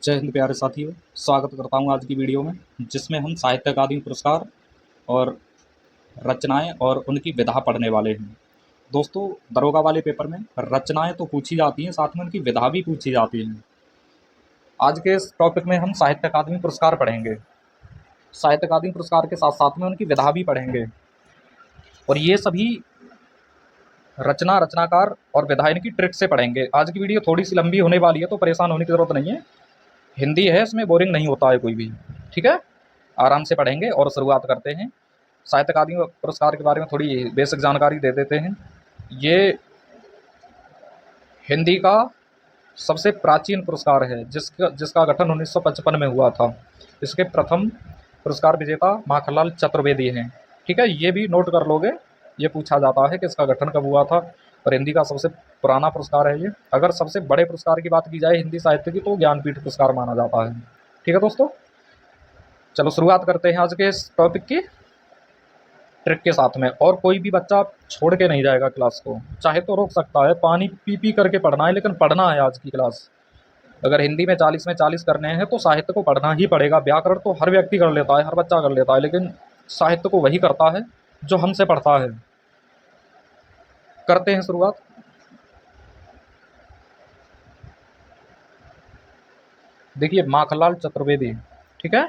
जय हिंद प्यारे साथियों। स्वागत करता हूं आज की वीडियो में, जिसमें हम साहित्य अकादमी पुरस्कार और रचनाएं और उनकी विधा पढ़ने वाले हैं। दोस्तों, दरोगा वाले पेपर में रचनाएं तो पूछी जाती हैं, साथ में उनकी विधा भी पूछी जाती है। आज के इस टॉपिक में हम साहित्य अकादमी पुरस्कार पढ़ेंगे। साहित्य अकादमी पुरस्कार के साथ साथ में उनकी विधा भी पढ़ेंगे, और ये सभी रचनाकार और विधा इनकी ट्रिक से पढ़ेंगे। आज की वीडियो थोड़ी सी लंबी होने वाली है, तो परेशान होने की ज़रूरत नहीं है। हिंदी है, इसमें बोरिंग नहीं होता है कोई भी। ठीक है, आराम से पढ़ेंगे और शुरुआत करते हैं। साहित्य अकादमी पुरस्कार के बारे में थोड़ी बेसिक जानकारी दे देते हैं। ये हिंदी का सबसे प्राचीन पुरस्कार है, जिसका गठन 1955 में हुआ था। इसके प्रथम पुरस्कार विजेता माखनलाल चतुर्वेदी हैं। ठीक है, ये भी नोट कर लोगे, ये पूछा जाता है कि इसका गठन कब हुआ था। और हिंदी का सबसे पुराना पुरस्कार है ये। अगर सबसे बड़े पुरस्कार की बात की जाए हिंदी साहित्य की, तो ज्ञानपीठ पुरस्कार माना जाता है। ठीक है दोस्तों, चलो शुरुआत करते हैं आज के इस टॉपिक की ट्रिक के साथ में। और कोई भी बच्चा छोड़ के नहीं जाएगा क्लास को, चाहे तो रोक सकता है, पानी पी पी करके पढ़ना है, लेकिन पढ़ना है आज की क्लास। अगर हिंदी में 40 में 40 करने हैं तो साहित्य को पढ़ना ही पड़ेगा। व्याकरण तो हर व्यक्ति कर लेता है, हर बच्चा कर लेता है, लेकिन साहित्य को वही करता है जो हमसे पढ़ता है। करते हैं शुरुआत। देखिए, माखनलाल चतुर्वेदी, ठीक है,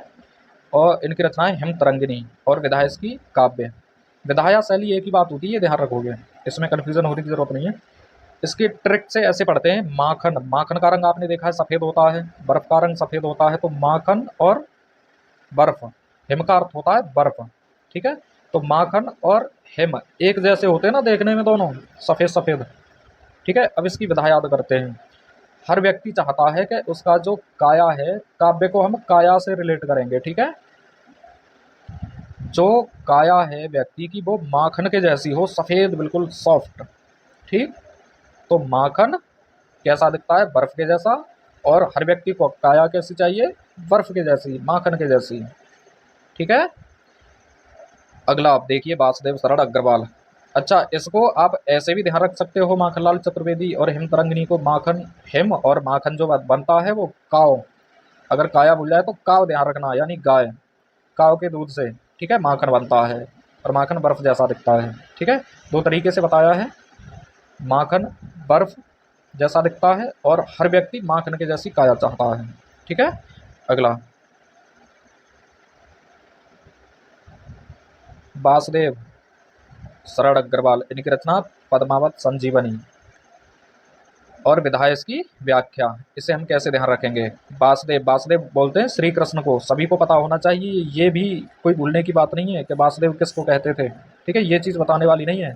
और इनकी रचनाएं हेमतरंगिनी और विधा इसकी काव्य। विधा या शैली एक ही बात होती है, ये ध्यान रखोगे, इसमें कन्फ्यूजन होने की जरूरत नहीं है। इसकी ट्रिक से ऐसे पढ़ते हैं। माखन, माखन का रंग आपने देखा है सफ़ेद होता है, बर्फ़ का रंग सफ़ेद होता है, तो माखन और बर्फ़। हिम का अर्थ होता है बर्फ़। ठीक है, तो माखन और हिम एक जैसे होते हैं ना देखने में, दोनों सफ़ेद सफ़ेद। ठीक है, अब इसकी विधा याद करते हैं। हर व्यक्ति चाहता है कि उसका जो काया है, काव्य को हम काया से रिलेट करेंगे। ठीक है, जो काया है व्यक्ति की, वो माखन के जैसी हो, सफ़ेद, बिल्कुल सॉफ्ट। ठीक, तो माखन कैसा दिखता है? बर्फ़ के जैसा। और हर व्यक्ति को काया कैसी चाहिए? बर्फ़ के जैसी, माखन के जैसी। ठीक है, अगला आप देखिए, वासुदेव शरण अग्रवाल। अच्छा, इसको आप ऐसे भी ध्यान रख सकते हो, माखनलाल चतुर्वेदी और हेमतरंगिनी को। माखन हिम, और माखन जो बनता है वो काव। अगर काया भूल जाए तो काव ध्यान रखना, यानी गाय। काव के दूध से, ठीक है, माखन बनता है, और माखन बर्फ़ जैसा दिखता है। ठीक है, दो तरीके से बताया है। माखन बर्फ़ जैसा दिखता है, और हर व्यक्ति माखन के जैसी काया चाहता है। ठीक है, अगला वासुदेव शरण अग्रवाल। इनकी रचना पद्मावत संजीवनी और विधा इसकी व्याख्या। इसे हम कैसे ध्यान रखेंगे? वासुदेव, वासुदेव बोलते हैं श्री कृष्ण को, सभी को पता होना चाहिए। ये भी कोई भूलने की बात नहीं है कि वासुदेव किसको कहते थे। ठीक है, ये चीज़ बताने वाली नहीं है।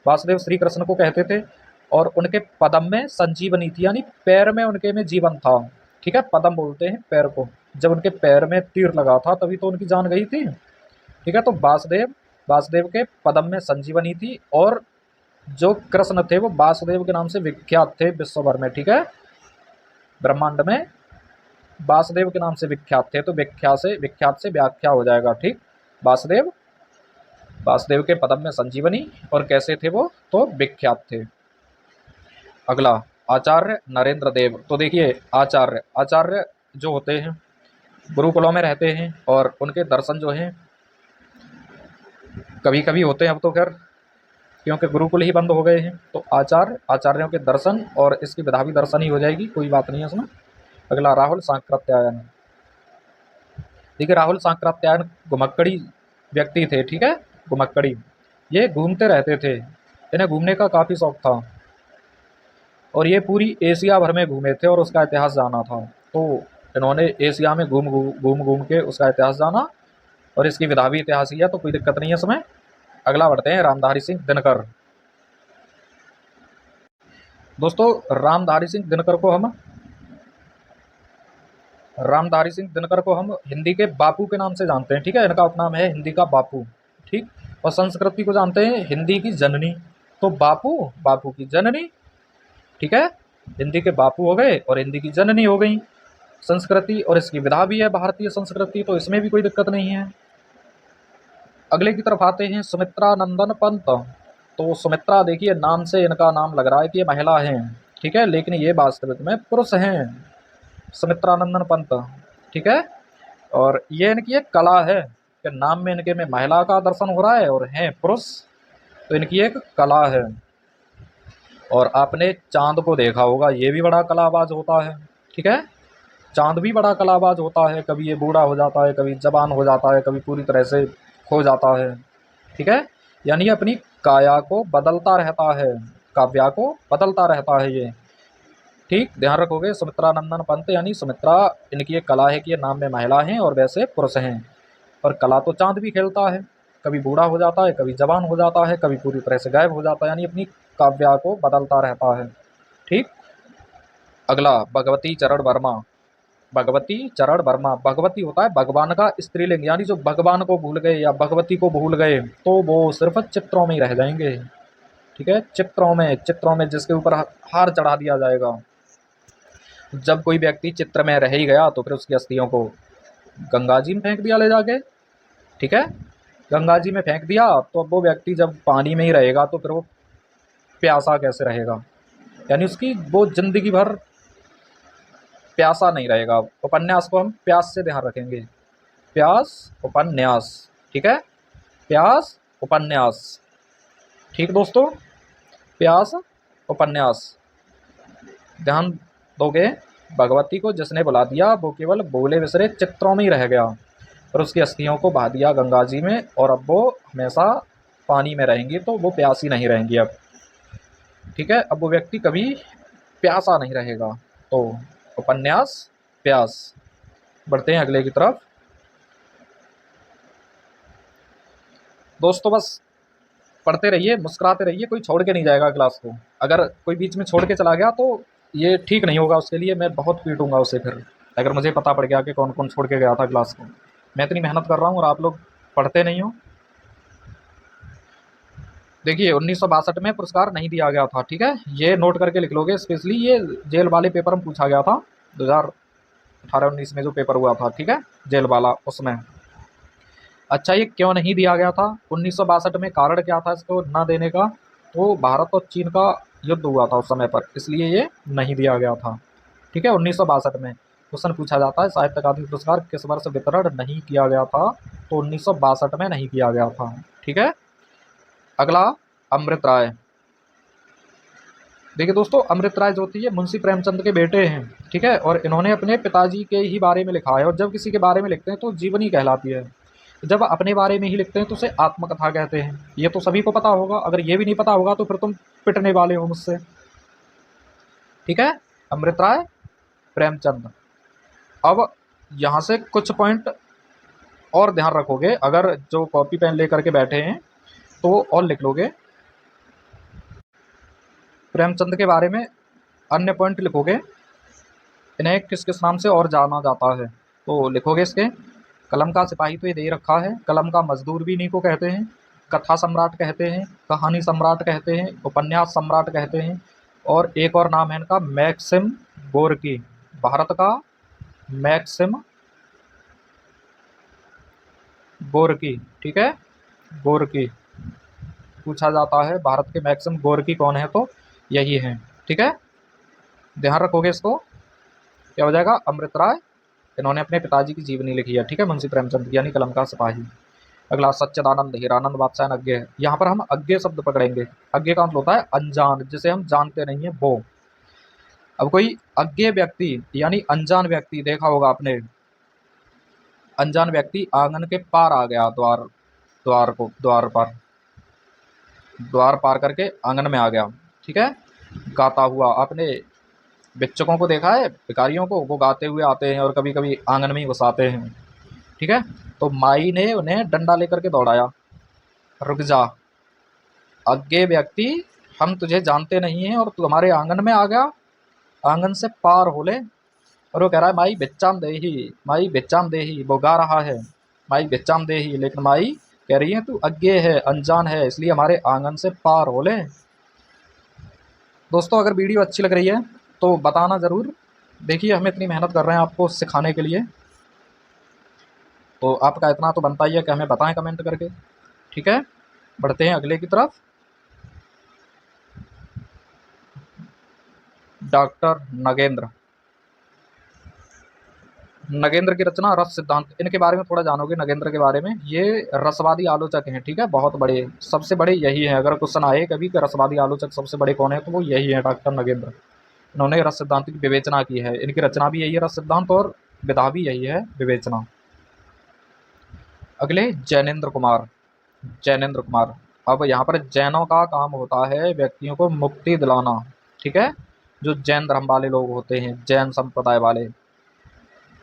वासुदेव श्री कृष्ण को कहते थे, और उनके पदम में संजीवनी थी, यानी पैर में उनके में जीवन था। ठीक है, पदम बोलते हैं पैर को। जब उनके पैर में तीर लगा था तभी तो उनकी जान गई थी। ठीक है, तो वासुदेव, वासुदेव के पदम में संजीवनी थी, और जो कृष्ण थे वो वासुदेव के नाम से विख्यात थे विश्व भर में। ठीक है, ब्रह्मांड में वासुदेव के नाम से विख्यात थे, तो विख्यात से व्याख्या हो जाएगा। ठीक, वासुदेव, वासुदेव के पदम में संजीवनी, और कैसे थे वो? तो विख्यात थे। अगला आचार्य नरेंद्र देव। तो देखिए, आचार्य, आचार्य जो होते हैं गुरुकुलों में रहते हैं, और उनके दर्शन जो हैं कभी कभी होते हैं, अब तो खैर क्योंकि गुरुकुल ही बंद हो गए हैं। तो आचार्यों के दर्शन, और इसकी विधा भी दर्शन ही हो जाएगी, कोई बात नहीं है इसमें। अगला राहुल सांकृत्यायन। देखिए, राहुल सांकृत्यायन घुमक्कड़ी व्यक्ति थे। ठीक है, घुमक्कड़ी, ये घूमते रहते थे, इन्हें घूमने का काफ़ी शौक था, और ये पूरी एशिया भर में घूमे थे और उसका इतिहास जाना था। तो इन्होंने एशिया में घूम घूम घूम के उसका इतिहास जाना, और इसकी विधा भी इतिहास ही है, तो कोई दिक्कत नहीं है इसमें। अगला बढ़ते हैं, रामधारी सिंह दिनकर। दोस्तों, रामधारी सिंह दिनकर को हम हिंदी के बापू के नाम से जानते हैं। ठीक है, इनका उपनाम है हिंदी का बापू। ठीक, और संस्कृति को जानते हैं हिंदी की जननी। तो बापू, बापू की जननी। ठीक है, हिंदी के बापू हो गए और हिंदी की जननी हो गई संस्कृति, और इसकी विधा भी है भारतीय संस्कृति, तो इसमें भी कोई दिक्कत नहीं है। अगले की तरफ आते हैं, सुमित्रा नंदन पंत। तो सुमित्रा, देखिए नाम से इनका नाम लग रहा है कि ये महिला हैं। ठीक है, लेकिन ये वास्तविक में पुरुष हैं। सुमित्रानंदन पंत, ठीक है। और ये इनकी एक कला है कि नाम में इनके में महिला का दर्शन हो रहा है और हैं पुरुष, तो इनकी एक कला है। और आपने चांद को देखा होगा, ये भी बड़ा कलाबाज होता है, ठीक है। चांद भी बड़ा कलाबाज होता है, कभी ये बूढ़ा हो जाता है, कभी जवान हो जाता है, कभी पूरी तरह से खो जाता है, ठीक है। यानी ये अपनी काया को बदलता रहता है, काव्या को बदलता रहता है ये, ठीक। ध्यान रखोगे, सुमित्रानंदन पंत यानी सुमित्रा, इनकी एक कला है कि ये नाम में महिला हैं और वैसे पुरुष हैं। और कला तो चांद भी खेलता है, कभी बूढ़ा हो जाता है, कभी जवान हो जाता है, कभी पूरी तरह से गायब हो जाता है, यानी अपनी काव्या को बदलता रहता है, ठीक। अगला भगवती चरण वर्मा। भगवती चरण वर्मा, भगवती होता है भगवान का स्त्रीलिंग, यानी जो भगवान को भूल गए या भगवती को भूल गए तो वो सिर्फ चित्रों में ही रह जाएंगे, ठीक है। चित्रों में जिसके ऊपर हार चढ़ा दिया जाएगा। जब कोई व्यक्ति चित्र में रह ही गया तो फिर उसकी अस्थियों को गंगा जी में फेंक दिया ले जाके, ठीक है। गंगा जी में फेंक दिया तो अब वो व्यक्ति जब पानी में ही रहेगा तो फिर वो प्यासा कैसे रहेगा, यानी उसकी वो जिंदगी भर प्यासा नहीं रहेगा। उपन्यास को हम प्यास से ध्यान रखेंगे, प्यास उपन्यास, ठीक है। प्यास उपन्यास, ठीक दोस्तों, प्यास उपन्यास। ध्यान दोगे, भगवती को जिसने बुला दिया वो केवल बोले बिसरे चित्रों में ही रह गया और उसकी अस्थियों को बहा दिया गंगा जी में, और अब वो हमेशा पानी में रहेंगी तो वो प्यासी नहीं रहेंगी अब, ठीक है। अब वो व्यक्ति कभी प्यासा नहीं रहेगा। तो उपन्यास प्यास। बढ़ते हैं अगले की तरफ। दोस्तों बस पढ़ते रहिए, मुस्कुराते रहिए, कोई छोड़ के नहीं जाएगा क्लास को। अगर कोई बीच में छोड़ के चला गया तो ये ठीक नहीं होगा, उसके लिए मैं बहुत पीटूंगा उसे फिर, अगर मुझे पता पड़ गया कि कौन कौन छोड़ के गया था क्लास को। मैं इतनी मेहनत कर रहा हूँ और आप लोग पढ़ते नहीं हो। देखिए 1962 में पुरस्कार नहीं दिया गया था, ठीक है, ये नोट करके लिख लोगे, स्पेशली ये जेल वाले पेपर में पूछा गया था 2018-19 में जो पेपर हुआ था, ठीक है, जेल वाला, उसमें। अच्छा ये क्यों नहीं दिया गया था 1962 में, कारण क्या था इसको ना देने का? तो भारत और चीन का युद्ध हुआ था उस समय पर, इसलिए ये नहीं दिया गया था, ठीक है। 1962 में क्वेश्चन पूछा जाता है साहित्य अकादमी पुरस्कार किस वर्ष वितरण नहीं किया गया था, तो 1962 में नहीं किया गया था, ठीक है। अगला अमृत राय। देखिए दोस्तों, अमृत राय जो थी ये मुंशी प्रेमचंद के बेटे हैं, ठीक है, और इन्होंने अपने पिताजी के ही बारे में लिखा है। और जब किसी के बारे में लिखते हैं तो जीवनी कहलाती है, जब अपने बारे में ही लिखते हैं तो उसे आत्मकथा कहते हैं। ये तो सभी को पता होगा, अगर ये भी नहीं पता होगा तो फिर तुम पिटने वाले हो मुझसे, ठीक है। अमृत राय प्रेमचंद। अब यहाँ से कुछ पॉइंट और ध्यान रखोगे, अगर जो कॉपी पेन लेकर के बैठे हैं तो और लिख लोगे, प्रेमचंद के बारे में अन्य पॉइंट लिखोगे। इन्हें किस किस नाम से और जाना जाता है तो लिखोगे इसके, कलम का सिपाही तो ये दे ही रखा है, कलम का मजदूर भी इन्हीं को कहते हैं, कथा सम्राट कहते हैं, कहानी सम्राट कहते हैं, उपन्यास सम्राट कहते हैं, और एक और नाम है इनका मैक्सिम गोर्की, भारत का मैक्सिम गोर्की, ठीक है, गोर्की। पूछा जाता है भारत के मैक्सिम गोर्की कौन है, तो यही है, ठीक है। ध्यान रखोगे इसको, क्या हो जाएगा, अमृत राय, इन्होंने अपने पिताजी की जीवनी लिखी है, ठीक है, मुंशी प्रेमचंद की, यानी कलम का सिपाही। अगला सच्चिदानंद हीरानंद बादशाह अज्ञे। यहाँ पर हम अज्ञे शब्द पकड़ेंगे। अज्ञे का मतलब होता है अनजान, जिसे हम जानते नहीं है वो। अब कोई अज्ञे व्यक्ति यानी अनजान व्यक्ति, देखा होगा आपने, अनजान व्यक्ति आंगन के पार आ गया, द्वार पार करके आंगन में आ गया, ठीक है, गाता हुआ। आपने भिक्षुकों को देखा है, भिखारियों को, वो गाते हुए आते हैं और कभी कभी आंगन में ही घुसाते हैं, ठीक है। तो माई ने उन्हें डंडा लेकर के दौड़ाया, रुक जा अज्ञे व्यक्ति, हम तुझे जानते नहीं हैं और तू हमारे आंगन में आ गया, आंगन से पार हो ले। और वो कह रहा है माई भिक्षाम देही, माई भिक्षाम देही, वो गा रहा है माई भिक्षाम देही, लेकिन माई कह रही है तू अज्ञे है, अनजान है, इसलिए हमारे आंगन से पार हो ले। दोस्तों अगर वीडियो अच्छी लग रही है तो बताना ज़रूर। देखिए हम इतनी मेहनत कर रहे हैं आपको सिखाने के लिए, तो आपका इतना तो बनता ही है कि हमें बताएं कमेंट करके, ठीक है। बढ़ते हैं अगले की तरफ। डॉक्टर नगेंद्र। नगेंद्र की रचना रस सिद्धांत, इनके बारे में थोड़ा जानोगे नगेंद्र के बारे में। ये रसवादी आलोचक हैं, ठीक है, बहुत बड़े, सबसे बड़े यही हैं। अगर क्वेश्चन आए कभी कि रसवादी आलोचक सबसे बड़े कौन है, तो वो यही है, डॉक्टर नगेंद्र। इन्होंने रस सिद्धांत की विवेचना की है, इनकी रचना भी यही है रस सिद्धांत, और विधा भी यही है विवेचना। अगले जैनेन्द्र कुमार। जैनेन्द्र कुमार, अब यहाँ पर जैनों का काम होता है व्यक्तियों को मुक्ति दिलाना, ठीक है। जो जैन धर्म वाले लोग होते हैं, जैन संप्रदाय वाले,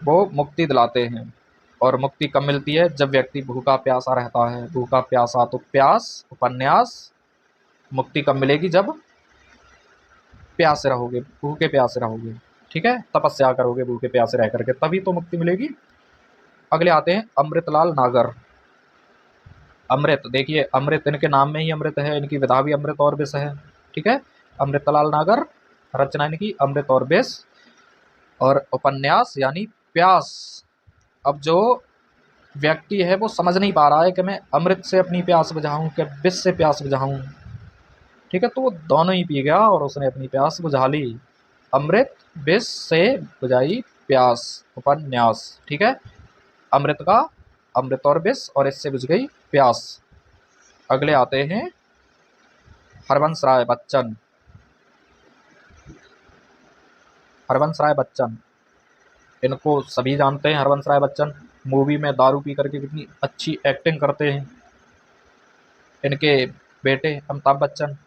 वो मुक्ति दिलाते हैं। और मुक्ति कब मिलती है, जब व्यक्ति भूखा प्यासा रहता है। भूखा प्यासा, तो प्यास उपन्यास। मुक्ति कब मिलेगी, जब प्यासे रहोगे, भूखे प्यासे रहोगे, ठीक है, तपस्या करोगे भूखे प्यासे रह करके, तभी तो मुक्ति मिलेगी। अगले आते हैं अमृतलाल नागर। अमृत, देखिए अमृत, इनके नाम में ही अमृत है, इनकी विधा भी अमृत और विष है, ठीक है। अमृतलाल नागर, रचना इनकी अमृत और विष, और उपन्यास यानी प्यास। अब जो व्यक्ति है वो समझ नहीं पा रहा है कि मैं अमृत से अपनी प्यास बुझाऊं कि विष से प्यास बुझाऊं, ठीक है, तो वो दोनों ही पी गया और उसने अपनी प्यास बुझा ली। अमृत विष से बुझाई प्यास, उपन्यास, ठीक है। अमृत का अमृत और विष, और इससे बुझ गई प्यास। अगले आते हैं हरवंश राय बच्चन। हरवंश राय बच्चन, इनको सभी जानते हैं। हरवंश राय बच्चन मूवी में दारू पी करके कितनी अच्छी एक्टिंग करते हैं। इनके बेटे अमिताभ बच्चन,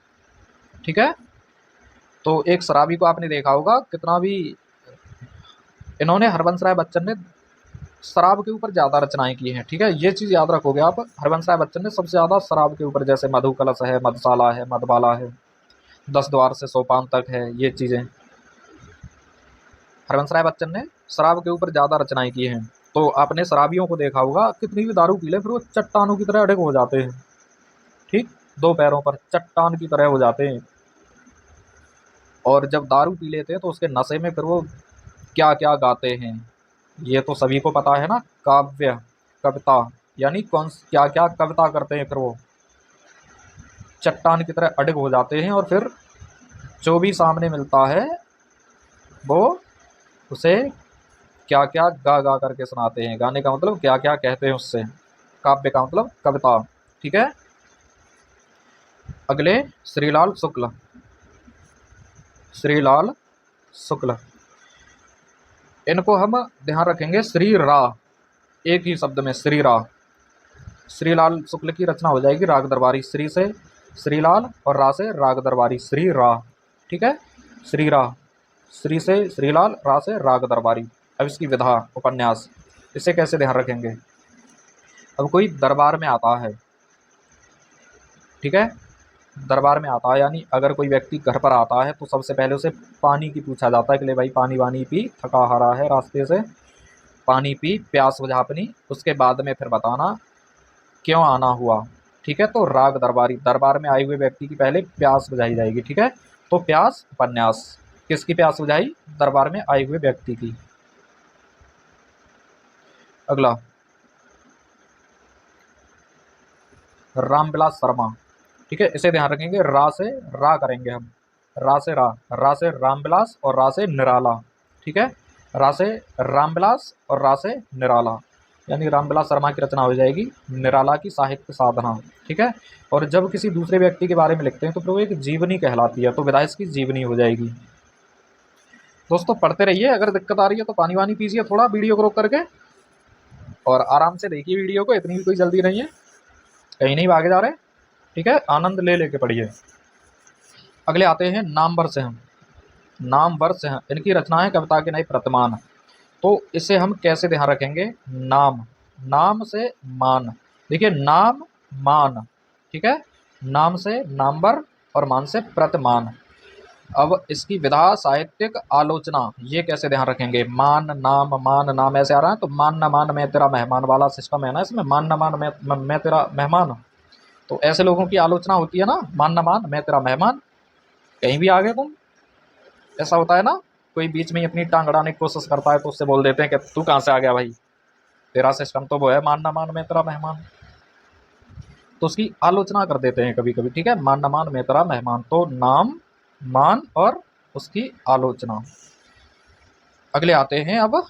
ठीक है। तो एक शराबी को आपने देखा होगा कितना भी, इन्होंने, हरवंश राय बच्चन ने शराब के ऊपर ज़्यादा रचनाएं की हैं, ठीक है, ये चीज़ याद रखोगे आप। हरवंश राय बच्चन ने सबसे ज़्यादा शराब के ऊपर, जैसे मधु कलश है, मधुशाला है, मधुबाला है, 10 द्वार से सोपान तक है, ये चीज़ें हरवंश राय बच्चन ने शराब के ऊपर ज़्यादा रचनाएं की हैं। तो आपने शराबियों को देखा होगा, कितनी भी दारू पी ले फिर वो चट्टानों की तरह अड़े हो जाते हैं, ठीक, दो पैरों पर चट्टान की तरह हो जाते हैं। और जब दारू पी लेते हैं तो उसके नशे में फिर वो क्या क्या गाते हैं, ये तो सभी को पता है ना। काव्य, कविता, यानी कौन क्या क्या कविता करते हैं, फिर वो चट्टान की तरह अड़ग हो जाते हैं। और फिर जो भी सामने मिलता है वो उसे क्या क्या गा गा करके सुनाते हैं। गाने का मतलब क्या क्या कहते हैं उससे, काव्य का मतलब कविता, ठीक है। अगले श्रीलाल शुक्ल। श्रीलाल शुक्ल, इनको हम ध्यान रखेंगे श्री रा, एक ही शब्द में श्री रा। श्रीलाल शुक्ल की रचना हो जाएगी राग दरबारी। श्री से श्रीलाल और रा से राग दरबारी, श्री रा, ठीक है। श्री रा, श्री से श्रीलाल, रा से राग दरबारी। अब इसकी विधा, उपन्यास, इसे कैसे ध्यान रखेंगे। अब कोई दरबार में आता है, ठीक है, दरबार में आता है, यानी अगर कोई व्यक्ति घर पर आता है तो सबसे पहले उसे पानी की पूछा जाता है कि ले भाई पानी वानी पी, थका हारा है रास्ते से, पानी पी, प्यास बुझा अपनी। उसके बाद में फिर बताना क्यों आना हुआ, ठीक है। तो राग दरबारी, दरबार में आए हुए व्यक्ति की पहले प्यास बुझाई जाएगी, ठीक है। तो प्यास, उपन्यास, किसकी प्यास बुझाई, दरबार में आए हुए व्यक्ति की। अगला रामविलास शर्मा, ठीक है, इसे ध्यान रखेंगे, रा से रा करेंगे हम, रा से रा, रा से रामविलास और रा से निराला, ठीक है। रा से रामविलास और रा से निराला, यानी रामविलास शर्मा की रचना हो जाएगी निराला की साहित्य साधना, ठीक है। और जब किसी दूसरे व्यक्ति के बारे में लिखते हैं तो फिर वो एक जीवनी कहलाती है, तो विधा इसकी जीवनी हो जाएगी। दोस्तों पढ़ते रहिए, अगर दिक्कत आ रही है तो पानी वानी पीजिए थोड़ा, वीडियो को रोक करके, और आराम से देखिए वीडियो को, इतनी भी कोई जल्दी नहीं है, कहीं नहीं भागे जा रहे, ठीक है, आनंद ले लेके पढ़िए। अगले आते हैं नामवर से हम। नामवर से हम, इनकी रचना है कविता के नए प्रतिमान। तो इसे हम कैसे ध्यान रखेंगे, नाम, नाम से मान, देखिए नाम मान, ठीक है, नाम से नामवर और मान से प्रतिमान। अब इसकी विधा साहित्यिक आलोचना, ये कैसे ध्यान रखेंगे, मान नाम, मान नाम ऐसे आ रहा है, तो मान न मान मैं तेरा मेहमान वाला सिस्टम है ना इसमें, मान न मान मैं तेरा मेहमान। तो ऐसे लोगों की आलोचना होती है ना, मान न मान मैं तेरा मेहमान, कहीं भी आ गए तुम, ऐसा होता है ना। कोई बीच में ही अपनी टांग अड़ाने की कोशिश करता है तो उससे बोल देते हैं कि तू कहाँ से आ गया भाई, तेरा सिस्टम तो वो है मान न मान मैं तेरा मेहमान, तो उसकी आलोचना कर देते हैं कभी कभी, ठीक है, मान न मान मैं तेरा मेहमान। तो नाम, मान और उसकी आलोचना। अगले आते हैं अब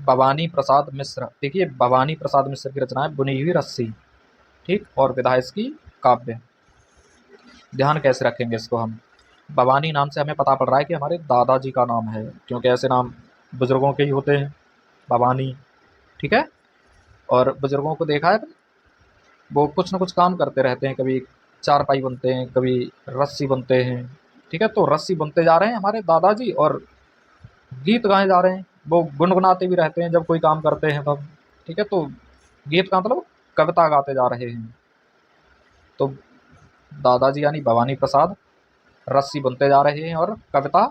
भवानी प्रसाद मिश्र। देखिए भवानी प्रसाद मिश्र की रचना है बुनी हुई रस्सी, ठीक, और विधा इसकी काव्य। ध्यान कैसे रखेंगे इसको हम, भवानी नाम से हमें पता पड़ रहा है कि हमारे दादाजी का नाम है, क्योंकि ऐसे नाम बुजुर्गों के ही होते हैं, भवानी, ठीक है। और बुजुर्गों को देखा है, वो कुछ न कुछ काम करते रहते हैं, कभी चारपाई बुनते हैं, कभी रस्सी बुनते हैं, ठीक है। तो रस्सी बुनते जा रहे हैं हमारे दादाजी और गीत गाए जा रहे हैं, वो गुनगुनाते भी रहते हैं जब कोई काम करते हैं तब, ठीक है। तो गीत का मतलब कविता गाते जा रहे हैं। तो दादाजी यानी भवानी प्रसाद रस्सी बुनते जा रहे हैं और कविता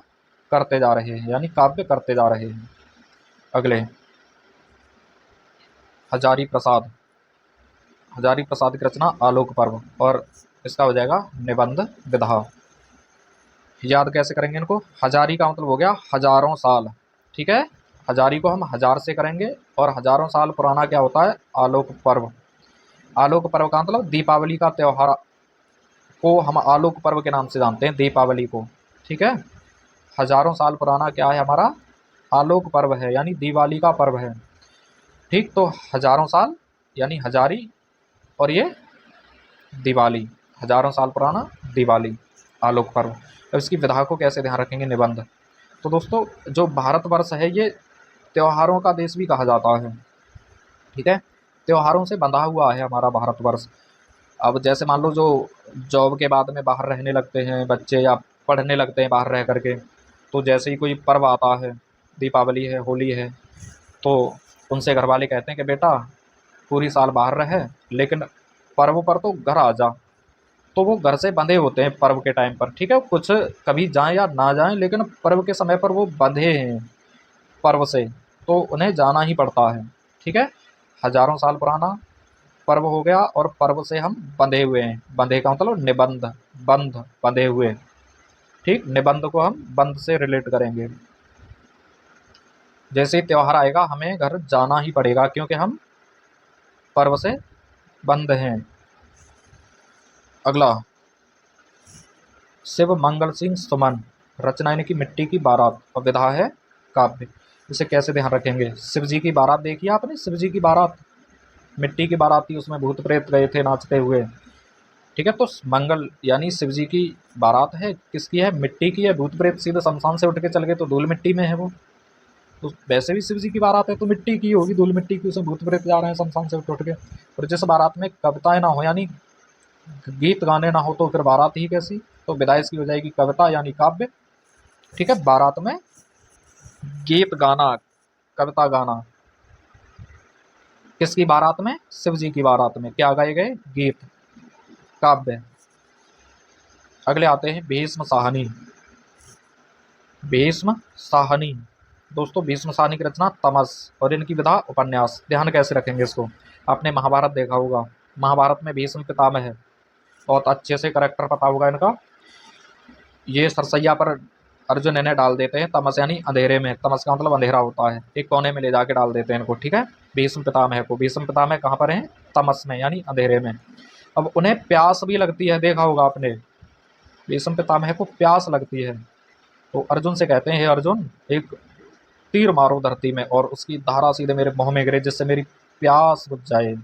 करते जा रहे हैं, यानी काव्य करते जा रहे हैं। अगले हजारी प्रसाद, हजारी प्रसाद की रचना आलोक पर्व, और इसका हो जाएगा निबंध विधा। याद कैसे करेंगे इनको, हजारी का मतलब हो गया हजारों साल, ठीक है। हजारी को हम हजार से करेंगे, और हजारों साल पुराना क्या होता है, आलोक पर्व। आलोक पर्व का मतलब दीपावली का त्योहार को हम आलोक पर्व के नाम से जानते हैं, दीपावली को, ठीक है। हजारों साल पुराना क्या है हमारा, आलोक पर्व है, यानी दिवाली का पर्व है, ठीक। तो हजारों साल यानी हजारी, और ये दिवाली, हजारों साल पुराना दिवाली, आलोक पर्व। अब इसकी विधा को कैसे ध्यान रखेंगे, निबंध। तो दोस्तों जो भारतवर्ष है ये त्योहारों का देश भी कहा जाता है, ठीक है। त्योहारों से बंधा हुआ है हमारा भारतवर्ष। अब जैसे मान लो जो जॉब के बाद में बाहर रहने लगते हैं बच्चे, या पढ़ने लगते हैं बाहर रह करके, तो जैसे ही कोई पर्व आता है, दीपावली है, होली है, तो उनसे घर वाले कहते हैं कि बेटा पूरी साल बाहर रहे, लेकिन पर्व पर तो घर आ जा। तो वो घर से बंधे होते हैं पर्व के टाइम पर, ठीक है। कुछ कभी जाएं या ना जाएं, लेकिन पर्व के समय पर वो बंधे हैं पर्व से, तो उन्हें जाना ही पड़ता है, ठीक है। हजारों साल पुराना पर्व हो गया, और पर्व से हम बंधे हुए हैं, बंधे का मतलब निबंध, बंध, बंधे हुए, ठीक। निबंध को हम बंध से रिलेट करेंगे। जैसे ही त्योहार आएगा हमें घर जाना ही पड़ेगा, क्योंकि हम पर्व से बंध हैं। अगला शिव मंगल सिंह सुमन, रचना इनकी मिट्टी की बारात, और विधा है काव्य। इसे कैसे ध्यान रखेंगे, शिव जी की बारात देखी आपने, शिव जी की बारात, मिट्टी की बारात थी, उसमें भूत प्रेत गए थे नाचते हुए, ठीक है। तो मंगल यानी शिव जी की बारात है, किसकी है, मिट्टी की है। भूत प्रेत सीधे शमशान से उठ के चल गए तो धूल मिट्टी में है वो, तो वैसे भी शिव जी की बारात है तो मिट्टी की होगी, धूल मिट्टी की, उसमें भूत प्रेत जा रहे हैं शमशान से उठ के। और जिस बारात में कविताएं ना हो, यानी गीत गाने ना हो, तो फिर बारात ही कैसी। तो विदाई इसकी हो जाएगी कविता यानी काव्य, ठीक है। बारात में गीत गाना, कविता गाना, किसकी बारात में, शिव जी की बारात में क्या गाए गए, गीत, काव्य। अगले आते हैं भीष्म साहनी, भीष्म साहनी। दोस्तों भीष्म साहनी की रचना तमस, और इनकी विधा उपन्यास। ध्यान कैसे रखेंगे इसको, आपने महाभारत देखा होगा, महाभारत में भीष्म पितामह है, बहुत अच्छे से करेक्टर पता होगा इनका। ये सरसैया पर अर्जुन इन्हें डाल देते हैं, तमस यानी अंधेरे में, तमस का मतलब अंधेरा होता है, एक कोने में ले जाके डाल देते हैं इनको, ठीक है। भीष्म पितामह को, भीष्म पितामह कहाँ पर हैं, तमस में यानी अंधेरे में। अब उन्हें प्यास भी लगती है, देखा होगा आपने, भीष्म पितामह को प्यास लगती है, तो अर्जुन से कहते हैं हे अर्जुन एक तीर मारो धरती में, और उसकी धारा सीधे मेरे मुंह में गिरे, जिससे मेरी प्यास बुझ जाए।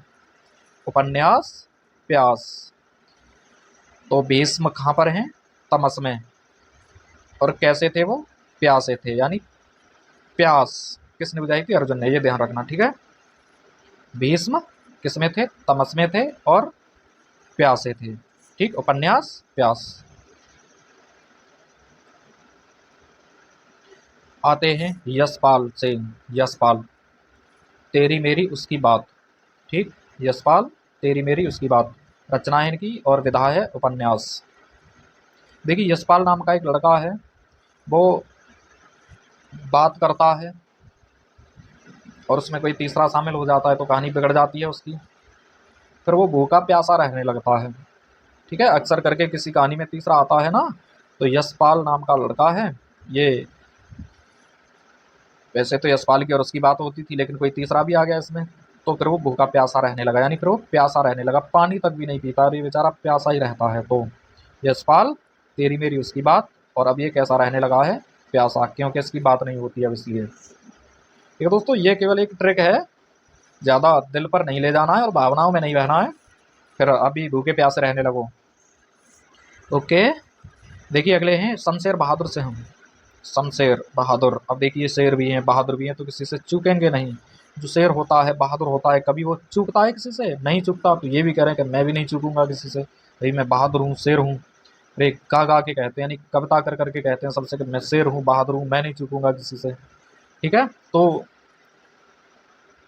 उपन्यास प्यास। तो भीष्म कहाँ पर हैं, तमस में, और कैसे थे वो, प्यासे थे, यानी प्यास किसने बुझाई थी, अर्जुन ने, ये ध्यान रखना, ठीक है। भीष्म किसमें थे, तमस में थे, और प्यासे थे, ठीक। उपन्यास प्यास। आते हैं यशपाल सेन, यशपाल तेरी मेरी उसकी बात, ठीक। यशपाल तेरी मेरी उसकी बात, रचना है इनकी, और विधा है उपन्यास। देखिए यशपाल नाम का एक लड़का है, वो बात करता है, और उसमें कोई तीसरा शामिल हो जाता है तो कहानी बिगड़ जाती है उसकी, फिर वो भूखा प्यासा रहने लगता है, ठीक है। अक्सर करके किसी कहानी में तीसरा आता है ना, तो यशपाल नाम का लड़का है ये। वैसे तो यशपाल की और उसकी बात होती थी, लेकिन कोई तीसरा भी आ गया इसमें, तो फिर वो भूखा प्यासा रहने लगा, यानी फिर वो प्यासा रहने लगा, पानी तक भी नहीं पीता, और ये बेचारा प्यासा ही रहता है। तो यशपाल तेरी मेरी उसकी बात, और अब ये कैसा रहने लगा है, प्यासा, क्योंकि इसकी बात नहीं होती अब इसलिए। ठीक है दोस्तों, ये केवल एक ट्रिक है, ज़्यादा दिल पर नहीं ले जाना है और भावनाओं में नहीं बहना है, फिर अभी भूखे प्यासे रहने लगो। ओके, देखिए अगले हैं शमशेर बहादुर से हम। शमशेर बहादुर, अब देखिए शेर भी हैं बहादुर भी हैं, तो किसी से चूकेंगे नहीं। जो शेर होता है, बहादुर होता है, कभी वो चूकता है किसी से नहीं चूकता। तो ये भी कह रहे हैं कि मैं भी नहीं चूकूंगा किसी से, भाई मैं बहादुर हूँ, शेर हूँ। अरे गा गा के कहते हैं, यानी कविता कर करके कहते हैं सबसे कि मैं शेर हूँ, बहादुर हूँ, मैं नहीं चूकूंगा किसी से। ठीक है, तो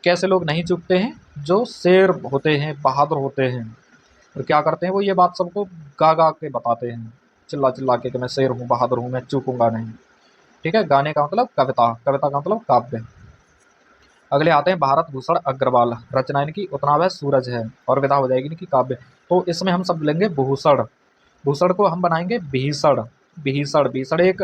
कैसे लोग नहीं चूकते हैं? जो शेर होते हैं, बहादुर होते हैं, और क्या करते हैं वो, ये बात सबको गा गा के बताते हैं, चिल्ला चिल्ला के कि मैं शेर हूँ, बहादुर हूँ, मैं चूकूंगा नहीं। ठीक है, गाने का मतलब कविता, कविता का मतलब काव्य। अगले आते हैं भारत भूषण अग्रवाल, रचना इनकी उतना वह सूरज है, और विधा हो जाएगी इनकी काव्य। तो इसमें हम सब लेंगे भूषण, भूषण को हम बनाएंगे भीषण। भीषण, भीषण एक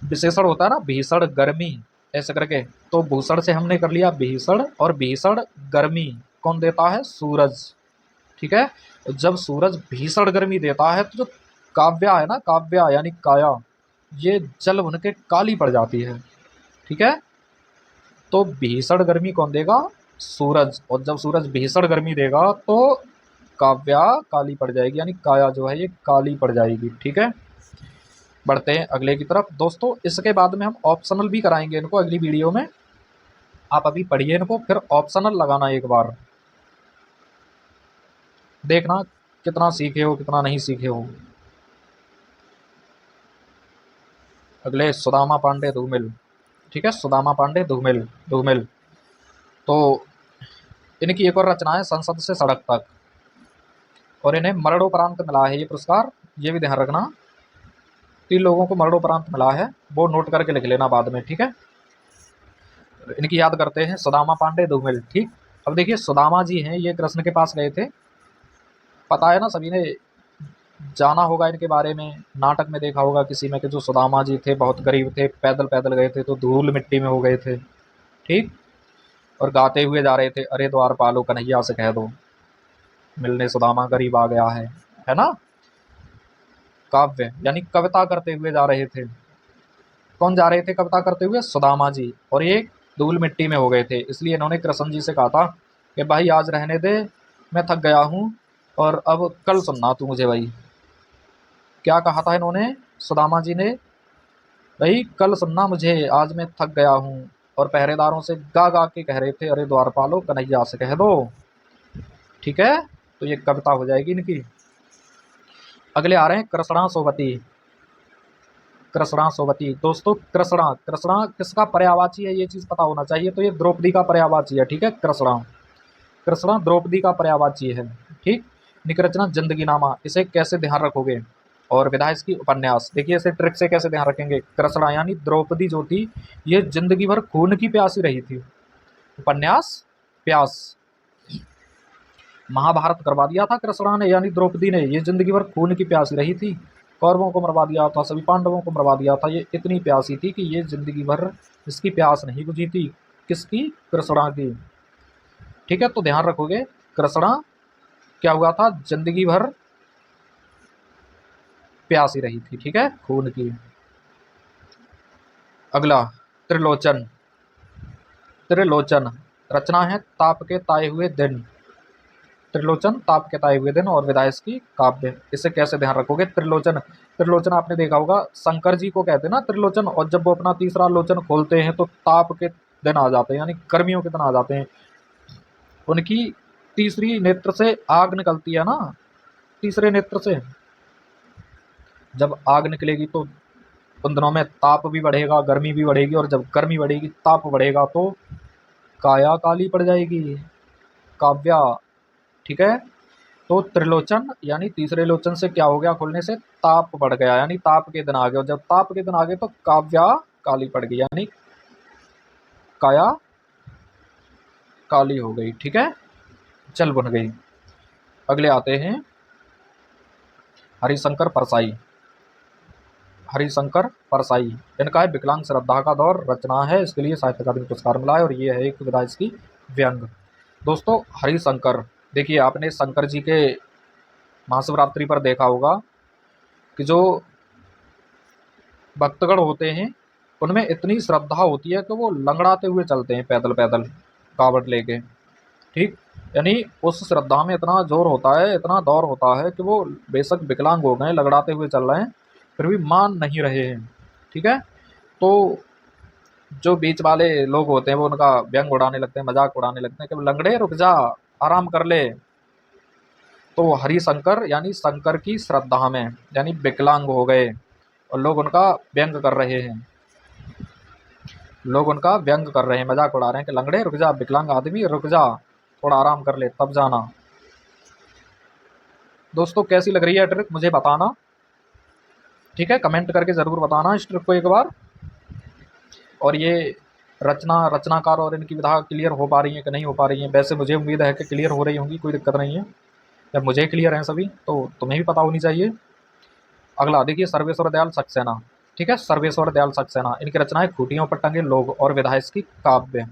विशेषण होता है ना, भीषण गर्मी ऐसे करके, तो भूषण से हमने कर लिया भीषण, और भीषण गर्मी कौन देता है? सूरज। ठीक है, तो जब सूरज भीषण गर्मी देता है, तो जो काव्या है ना, काव्या यानी काया, ये जल भुन के काली पड़ जाती है। ठीक है, तो भीषण गर्मी कौन देगा? सूरज, और जब सूरज भीषण गर्मी देगा तो काव्या काली पड़ जाएगी, यानी काया जो है ये काली पड़ जाएगी। ठीक है, बढ़ते हैं अगले की तरफ दोस्तों। इसके बाद में हम ऑप्शनल भी कराएंगे इनको अगली वीडियो में, आप अभी पढ़िए इनको, फिर ऑप्शनल लगाना एक बार, देखना कितना सीखे हो कितना नहीं सीखे हो। अगले सुदामा पांडे धूमिल। ठीक है, सुदामा पांडे धूमिल, धूमिल। तो इनकी एक और रचना है संसद से सड़क तक, और इन्हें मरणोपरांत मिला है ये पुरस्कार, ये भी ध्यान रखना। 3 लोगों को मरणोपरांत मिला है, वो नोट करके लिख लेना बाद में। ठीक है, इनकी याद करते हैं, सुदामा पांडे धूमिल। ठीक, अब देखिए सुदामा जी हैं, ये कृष्ण के पास गए थे, पता है ना, सभी ने जाना होगा इनके बारे में, नाटक में देखा होगा किसी में कि जो सुदामा जी थे बहुत गरीब थे, पैदल पैदल गए थे तो धूल मिट्टी में हो गए थे। ठीक, और गाते हुए जा रहे थे, अरे द्वारपालो कन्हैया से कह दो मिलने सुदामा गरीब आ गया है ना। काव्य यानी कविता करते हुए जा रहे थे, कौन जा रहे थे कविता करते हुए? सुदामा जी, और ये धूल मिट्टी में हो गए थे, इसलिए इन्होंने कृष्ण जी से कहा था कि भाई आज रहने दे, मैं थक गया हूँ, और अब कल सुनना तू मुझे। भाई क्या कहा था इन्होंने, सुदामा जी ने? भाई कल सुनना मुझे, आज मैं थक गया हूँ, और पहरेदारों से गा गा के कह रहे थे, अरे द्वारपालो कन्हैया से कह दो। ठीक है, तो ये कविता हो जाएगी इनकी। अगले आ रहे हैं कृष्णा सोबती। कृष्णा सोबती दोस्तों, कृष्णा, कृष्णा किसका पर्यायवाची है ये चीज़ पता होना चाहिए, तो ये द्रौपदी का पर्यायवाची है। ठीक है, कृष्णा, कृष्णा द्रौपदी का पर्यायवाची है। ठीक, इनकी रचना जिंदगी नामा, इसे कैसे ध्यान रखोगे? और विधा इसकी उपन्यास, देखिए इसे ट्रिक से कैसे ध्यान रखेंगे। कृष्णा यानी द्रौपदी जो थी, ये जिंदगी भर खून की प्यासी रही थी। उपन्यास, प्यास, महाभारत करवा दिया था कृष्णा ने, यानी द्रौपदी ने, ये जिंदगी भर खून की प्यासी रही थी, कौरवों को मरवा दिया था, सभी पांडवों को मरवा दिया था, ये इतनी प्यासी थी कि ये जिंदगी भर इसकी प्यास नहीं बुझी थी। किसकी? कृष्णा की। ठीक है, तो ध्यान रखोगे, कृष्णा क्या हुआ था, जिंदगी भर प्यासी रही थी। ठीक है, खून की। अगला त्रिलोचन, त्रिलोचन रचना है ताप के ताए हुए दिन, त्रिलोचन ताप के ताए हुए दिन, और विधा इसकी काव्य। इसे कैसे ध्यान रखोगे? त्रिलोचन, त्रिलोचन आपने देखा होगा, शंकर जी को कहते हैं ना त्रिलोचन, और जब वो अपना तीसरा लोचन खोलते हैं तो ताप के दिन आ जाते हैं, यानी गर्मियों के दिन आ जाते हैं। उनकी तीसरी नेत्र से आग निकलती है ना, तीसरे नेत्र से जब आग निकलेगी तो उन दिनों में ताप भी बढ़ेगा, गर्मी भी बढ़ेगी, और जब गर्मी बढ़ेगी, ताप बढ़ेगा, तो काया काली पड़ जाएगी, काव्या। ठीक है, तो त्रिलोचन यानी तीसरे लोचन से क्या हो गया, खुलने से ताप बढ़ गया, यानी ताप के दिन आ गए, और जब ताप के दिन आ गए तो काव्या काली पड़ गई, यानी काया काली हो गई। ठीक है, जल बन गई। अगले आते हैं हरिशंकर परसाई, हरिशंकर परसाई, इनका है विकलांग श्रद्धा का दौर, रचना है, इसके लिए साहित्य अकादमी पुरस्कार मिला है, और ये है एक विधा इसकी व्यंग। दोस्तों हरिशंकर, देखिए आपने शंकर जी के महाशिवरात्रि पर देखा होगा कि जो भक्तगण होते हैं उनमें इतनी श्रद्धा होती है कि वो लंगड़ाते हुए चलते हैं पैदल पैदल कावड़ लेके। ठीक, यानी उस श्रद्धा में इतना जोर होता है, इतना दौर होता है कि वो बेशक विकलांग हो गए, लगड़ाते हुए चल रहे हैं, फिर भी मान नहीं रहे हैं। ठीक है, तो जो बीच वाले लोग होते हैं वो उनका व्यंग उड़ाने लगते हैं, मजाक उड़ाने लगते हैं कि लंगड़े रुक जा, आराम कर ले। तो हरिशंकर यानी शंकर की श्रद्धा में यानी विकलांग हो गए और लोग उनका व्यंग कर रहे हैं, लोग उनका व्यंग कर रहे हैं, मजाक उड़ा रहे हैं कि लंगड़े रुक जा, विकलांग आदमी रुक जा, थोड़ा आराम कर ले तब जाना। दोस्तों कैसी लग रही है ट्रिक मुझे बताना, ठीक है, कमेंट करके ज़रूर बताना इस ट्रिक को एक बार। और ये रचनाकार और इनकी विधा क्लियर हो पा रही है कि नहीं हो पा रही है? वैसे मुझे उम्मीद है कि क्लियर हो रही होंगी, कोई दिक्कत नहीं है। जब मुझे क्लियर हैं सभी तो तुम्हें भी पता होनी चाहिए। अगला देखिए, सर्वेश्वर दयाल सक्सेना। ठीक है, सर्वेश्वर दयाल सक्सेना, इनकी रचनाएं खूंटियों पर टंगे लोग और विधा इसकी काव्य।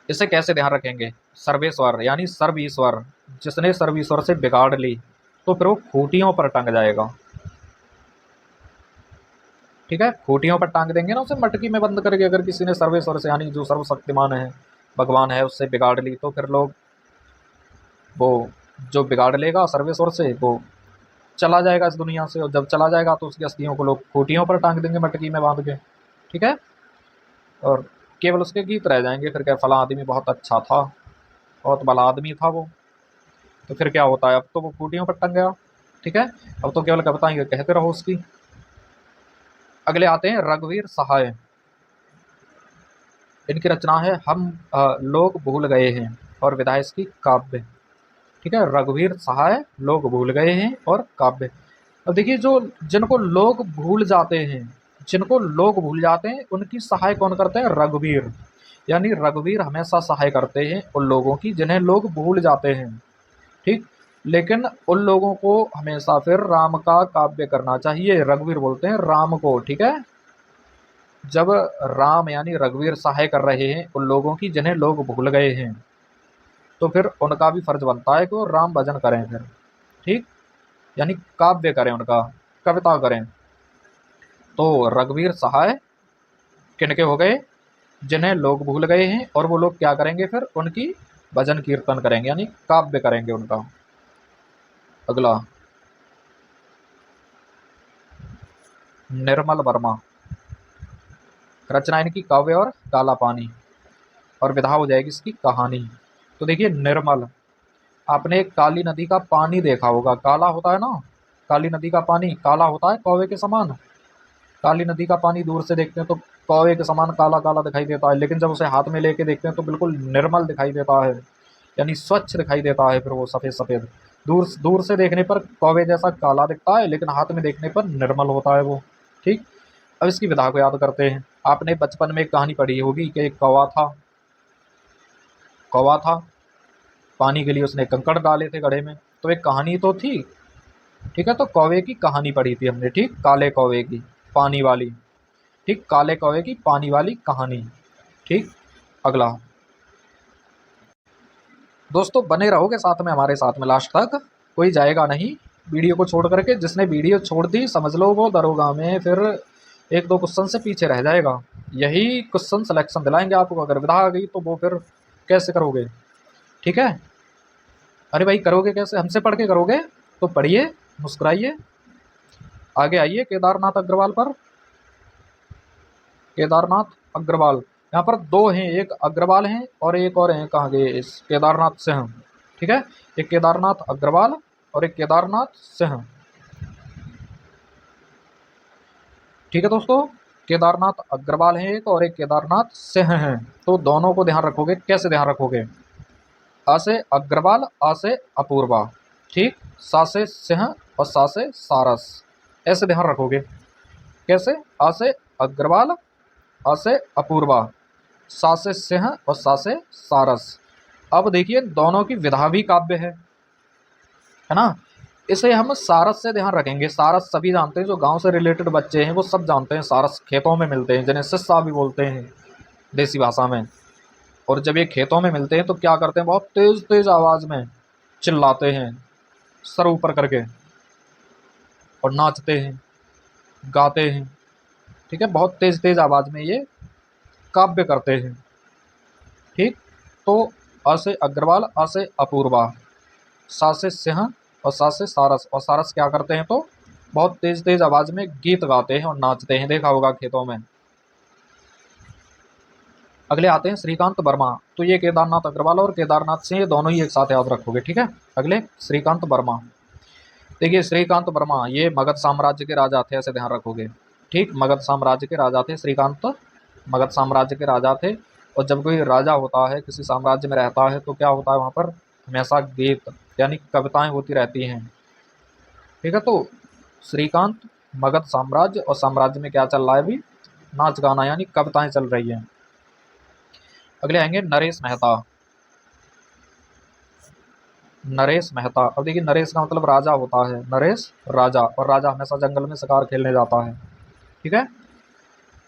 इसे कैसे ध्यान रखेंगे? सर्वेश्वर यानी सर्व ईश्वर, जिसने सर्व ईश्वर से बिगाड़ ली तो फिर वो खूंटियों पर टंग जाएगा। ठीक है, खूंटियों पर टांग देंगे ना उसे मटकी में बंद करके, अगर किसी ने सर्वेश्वर से यानी जो सर्वशक्तिमान है, भगवान है, उससे बिगाड़ ली तो फिर लोग वो जो बिगाड़ लेगा सर्वेश्वर से वो चला जाएगा इस दुनिया से, और जब चला जाएगा तो उसकी अस्थियों को लोग खूंटियों पर टांग देंगे मटकी में बांध के। ठीक है, और केवल उसके गीत रह जाएंगे, फिर क्या फला आदमी बहुत अच्छा था, बहुत भला आदमी था वो, तो फिर क्या होता है, अब तो वो खूंटियों पर टंग गया। ठीक है, अब तो केवल कविताएं कहते रहो उसकी। अगले आते हैं रघुवीर सहाय, इनकी रचना है हम लोग भूल गए हैं और विधा इसकी काव्य। ठीक है, रघुवीर सहाय, लोग भूल गए हैं और काव्य। अब देखिए, जो जिनको लोग भूल जाते हैं, जिनको लोग भूल जाते हैं उनकी सहाय कौन करते हैं? रघुवीर, यानी रघुवीर हमेशा सहाय करते हैं उन लोगों की जिन्हें लोग भूल जाते हैं। ठीक, लेकिन उन लोगों को हमेशा फिर राम का काव्य करना चाहिए, रघुवीर बोलते हैं राम को। ठीक है, जब राम यानी रघुवीर सहाय कर रहे हैं उन लोगों की जिन्हें लोग भूल गए हैं, तो फिर उनका भी फर्ज बनता है कि वो राम भजन करें फिर। ठीक, यानी काव्य करें, उनका कविता करें। तो रघुवीर सहाय किनके हो गए? जिन्हें लोग भूल गए हैं, और वो लोग क्या करेंगे फिर? उनकी भजन कीर्तन करेंगे यानी काव्य करेंगे उनका। अगला, निर्मल वर्मा, रचना इनकी काव्य और काला पानी, और विधा हो जाएगी इसकी कहानी। तो देखिए, निर्मल, आपने एक काली नदी का पानी देखा होगा, काला होता है ना, काली नदी का पानी काला होता है कौवे के समान। काली नदी का पानी दूर से देखते हैं तो कौवे के समान काला काला दिखाई देता है, लेकिन जब उसे हाथ में लेके देखते हैं तो बिल्कुल निर्मल दिखाई देता है, यानी स्वच्छ दिखाई देता है फिर वो सफ़ेद सफ़ेद। दूर दूर से देखने पर कौवे जैसा काला दिखता है, लेकिन हाथ में देखने पर निर्मल होता है वो। ठीक, अब इसकी विधा को याद करते हैं। आपने बचपन में एक कहानी पढ़ी होगी कि एक कौवा था, कौवा था, पानी के लिए उसने कंकड़ डाले थे गड्ढे में, तो एक कहानी तो थी। ठीक है, तो कौवे की कहानी पढ़ी थी हमने, ठीक, काले कौवे की पानी वाली। ठीक, काले कौवे की पानी वाली कहानी। ठीक, अगला, दोस्तों बने रहोगे साथ में, हमारे साथ में लास्ट तक, कोई जाएगा नहीं वीडियो को छोड़ करके। जिसने वीडियो छोड़ दी समझ लो वो दरोगा में फिर एक दो क्वेश्चन से पीछे रह जाएगा। यही क्वेश्चन सिलेक्शन दिलाएंगे आपको, अगर विधा आ गई तो वो फिर कैसे करोगे? ठीक है, अरे भाई करोगे कैसे? हमसे पढ़ के करोगे तो पढ़िए, मुस्कुराइए, आगे आइए केदारनाथ अग्रवाल पर। केदारनाथ अग्रवाल, यहाँ पर दो हैं, एक अग्रवाल हैं और एक और हैं, कहाँ गए? इस केदारनाथ सिंह। ठीक है, एक केदारनाथ अग्रवाल और एक केदारनाथ सिंह। ठीक है दोस्तों, केदारनाथ अग्रवाल हैं एक और एक केदारनाथ सिंह हैं। तो दोनों को ध्यान रखोगे, कैसे ध्यान रखोगे? अ से अग्रवाल, आ से अपूर्वा, ठीक, सा से सिंह और सा से सारस, ऐसे ध्यान रखोगे। कैसे? आ से अग्रवाल, अ से अपूर्वा, सा से सिंह और सा से सारस। अब देखिए, दोनों की विधा भी काव्य है ना। इसे हम सारस से ध्यान रखेंगे। सारस सभी जानते हैं, जो गांव से रिलेटेड बच्चे हैं वो सब जानते हैं। सारस खेतों में मिलते हैं, जिन्हें सिस्सा भी बोलते हैं देसी भाषा में। और जब ये खेतों में मिलते हैं तो क्या करते हैं? बहुत तेज तेज आवाज में चिल्लाते हैं, सर ऊपर करके, और नाचते हैं, गाते हैं। ठीक है, बहुत तेज तेज आवाज़ में ये काव्य करते हैं। ठीक, तो अ से अग्रवाल, अ से अपूर्वा, सा से सिंह और सा से सारस। और सारस क्या करते हैं, तो बहुत तेज तेज आवाज़ में गीत गाते हैं और नाचते हैं, देखा होगा खेतों में। अगले आते हैं श्रीकांत वर्मा। तो ये केदारनाथ अग्रवाल और केदारनाथ सिंह, ये दोनों ही एक साथ याद रखोगे, ठीक है। अगले श्रीकांत वर्मा। देखिए श्रीकांत वर्मा ये मगध साम्राज्य के राजा थे, ऐसे ध्यान रखोगे। ठीक, मगध साम्राज्य के राजा थे श्रीकांत, मगध साम्राज्य के राजा थे। और जब कोई राजा होता है, किसी साम्राज्य में रहता है, तो क्या होता है वहाँ पर हमेशा गीत यानी कविताएं होती रहती हैं। ठीक है, तो श्रीकांत, मगध साम्राज्य, और साम्राज्य में क्या चल रहा है अभी, नाच गाना यानी कविताएं चल रही हैं। अगले आएंगे नरेश मेहता। नरेश मेहता, अब देखिए नरेश का मतलब राजा होता है, नरेश राजा, और राजा हमेशा जंगल में शिकार खेलने जाता है। ठीक है,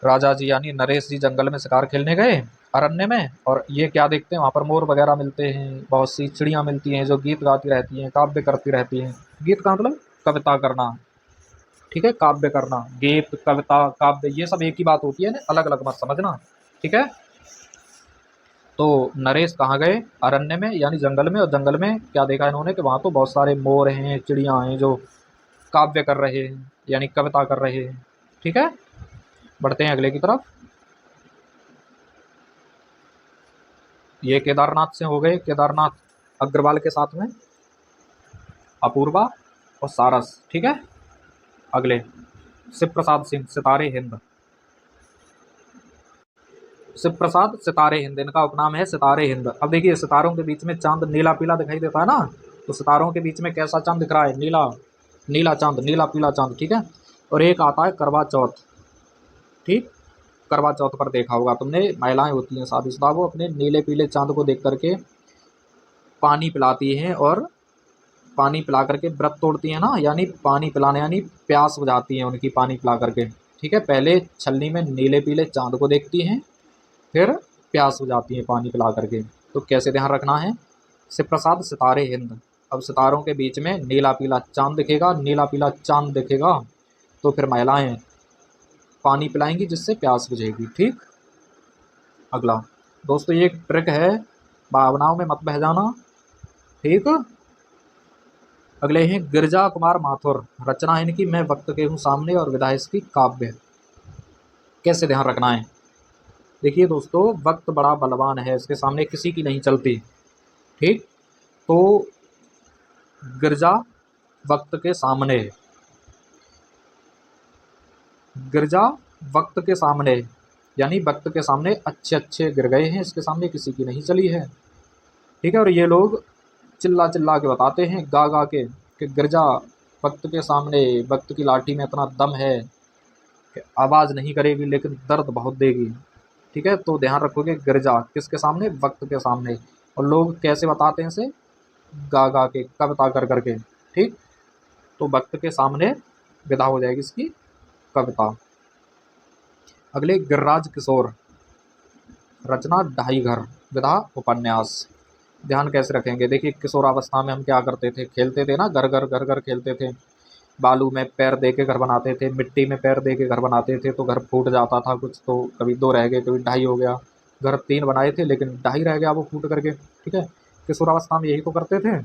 राजा जी यानी नरेश जी जंगल में शिकार खेलने गए अरण्य में, और ये क्या देखते हैं वहाँ पर मोर वगैरह मिलते हैं, बहुत सी चिड़ियाँ मिलती हैं जो गीत गाती रहती हैं, काव्य करती रहती हैं। गीत का मतलब कविता करना। ठीक है, काव्य करना, गीत कविता काव्य ये सब एक ही बात होती है ना, अलग अलग मत समझना। ठीक है, तो नरेश कहाँ गए, अरण्य में यानी जंगल में, और जंगल में क्या देखा इन्होंने कि वहाँ तो बहुत सारे मोर हैं, चिड़ियाँ हैं जो काव्य कर रहे हैं यानी कविता कर रहे हैं। ठीक है, बढ़ते हैं अगले की तरफ। ये केदारनाथ से हो गए, केदारनाथ अग्रवाल के साथ में अपूर्वा और सारस। ठीक है, अगले शिव प्रसाद सिंह, सितारे हिंद। शिव प्रसाद सितारे हिंद, इनका उपनाम है सितारे हिंद। अब देखिए सितारों के बीच में चांद नीला पीला दिखाई देता है ना, तो सितारों के बीच में कैसा चांद दिख रहा है, नीला, नीला चांद, नीला पीला चांद। ठीक है, और एक आता है करवा चौथ। ठीक, करवा चौथ पर देखा होगा तुमने, महिलाएं होती हैं शादीशुदा, वो अपने नीले पीले चांद को देख करके पानी पिलाती हैं, और पानी पिला करके व्रत तोड़ती हैं ना, यानी पानी पिलाना यानी प्यास बुझाती हैं उनकी पानी पिला करके। ठीक है, पहले छलनी में नीले पीले चांद को देखती हैं, फिर प्यास बुझाती हैं पानी पिला करके। तो कैसे ध्यान रखना है, शिव प्रसाद सितारे हिंद। अब सितारों के बीच में नीला पीला चांद दिखेगा, नीला पीला चांद दिखेगा, तो फिर महिलाएं पानी पिलाएंगी जिससे प्यास बुझेगी। ठीक, अगला दोस्तों ये एक ट्रिक है, भावनाओं में मत बह जाना। ठीक, अगले हैं गिरजा कुमार माथुर। रचना इनकी मैं वक्त के हूँ सामने, और विधा इसकी काव्य। कैसे ध्यान रखना है, देखिए दोस्तों वक्त बड़ा बलवान है, इसके सामने किसी की नहीं चलती। ठीक, तो गिरजा वक्त के सामने, गिरजा वक्त के सामने यानी वक्त के सामने अच्छे अच्छे गिर गए हैं, इसके सामने किसी की नहीं चली है। ठीक है, और ये लोग चिल्ला चिल्ला के बताते हैं, गा गा के, कि गिरजा वक्त के सामने, वक्त की लाठी में इतना दम है कि आवाज़ नहीं करेगी लेकिन दर्द बहुत देगी। ठीक है, तो ध्यान रखोगे गिरजा किसके सामने, वक्त के सामने। और लोग कैसे बताते हैं इसे, गा गा के, कविता कर करके। ठीक, तो वक्त के सामने विदा हो जाएगी इसकी कविता। अगले गिरिराज किशोर। रचना ढाई घर, विधा उपन्यास। ध्यान कैसे रखेंगे, देखिए किशोरावस्था में हम क्या करते थे, खेलते थे ना, घर घर घर घर खेलते थे, बालू में पैर दे के घर बनाते थे, मिट्टी में पैर दे के घर बनाते थे, तो घर फूट जाता था कुछ, तो कभी दो रह गए, कभी ढाई हो गया। घर तीन बनाए थे लेकिन ढाई रह गया वो फूट करके। ठीक है, किशोरावस्था में यही तो करते थे,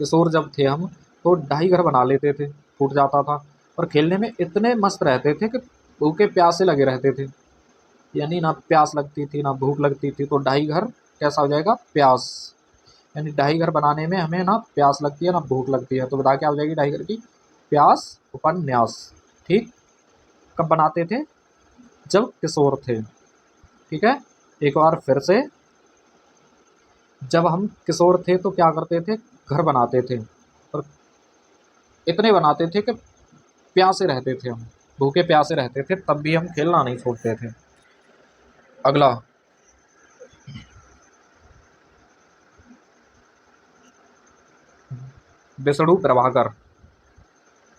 किशोर जब थे हम तो ढाई घर बना लेते थे, फूट जाता था। और खेलने में इतने मस्त रहते थे कि भूखे प्यासे लगे रहते थे, यानी ना प्यास लगती थी ना भूख लगती थी। तो ढाई घर कैसा हो जाएगा, प्यास, यानी ढाई घर बनाने में हमें ना प्यास लगती है ना भूख लगती है, तो बता क्या हो जाएगी ढाई घर की, प्यास उपन्यास। ठीक, कब बनाते थे, जब किशोर थे। ठीक है, एक बार फिर से, जब हम किशोर थे तो क्या करते थे, घर बनाते थे, और इतने बनाते थे कि प्यासे रहते थे हम, भूखे प्यासे रहते थे, तब भी हम खेलना नहीं छोड़ते थे। अगला विष्णु प्रभाकर,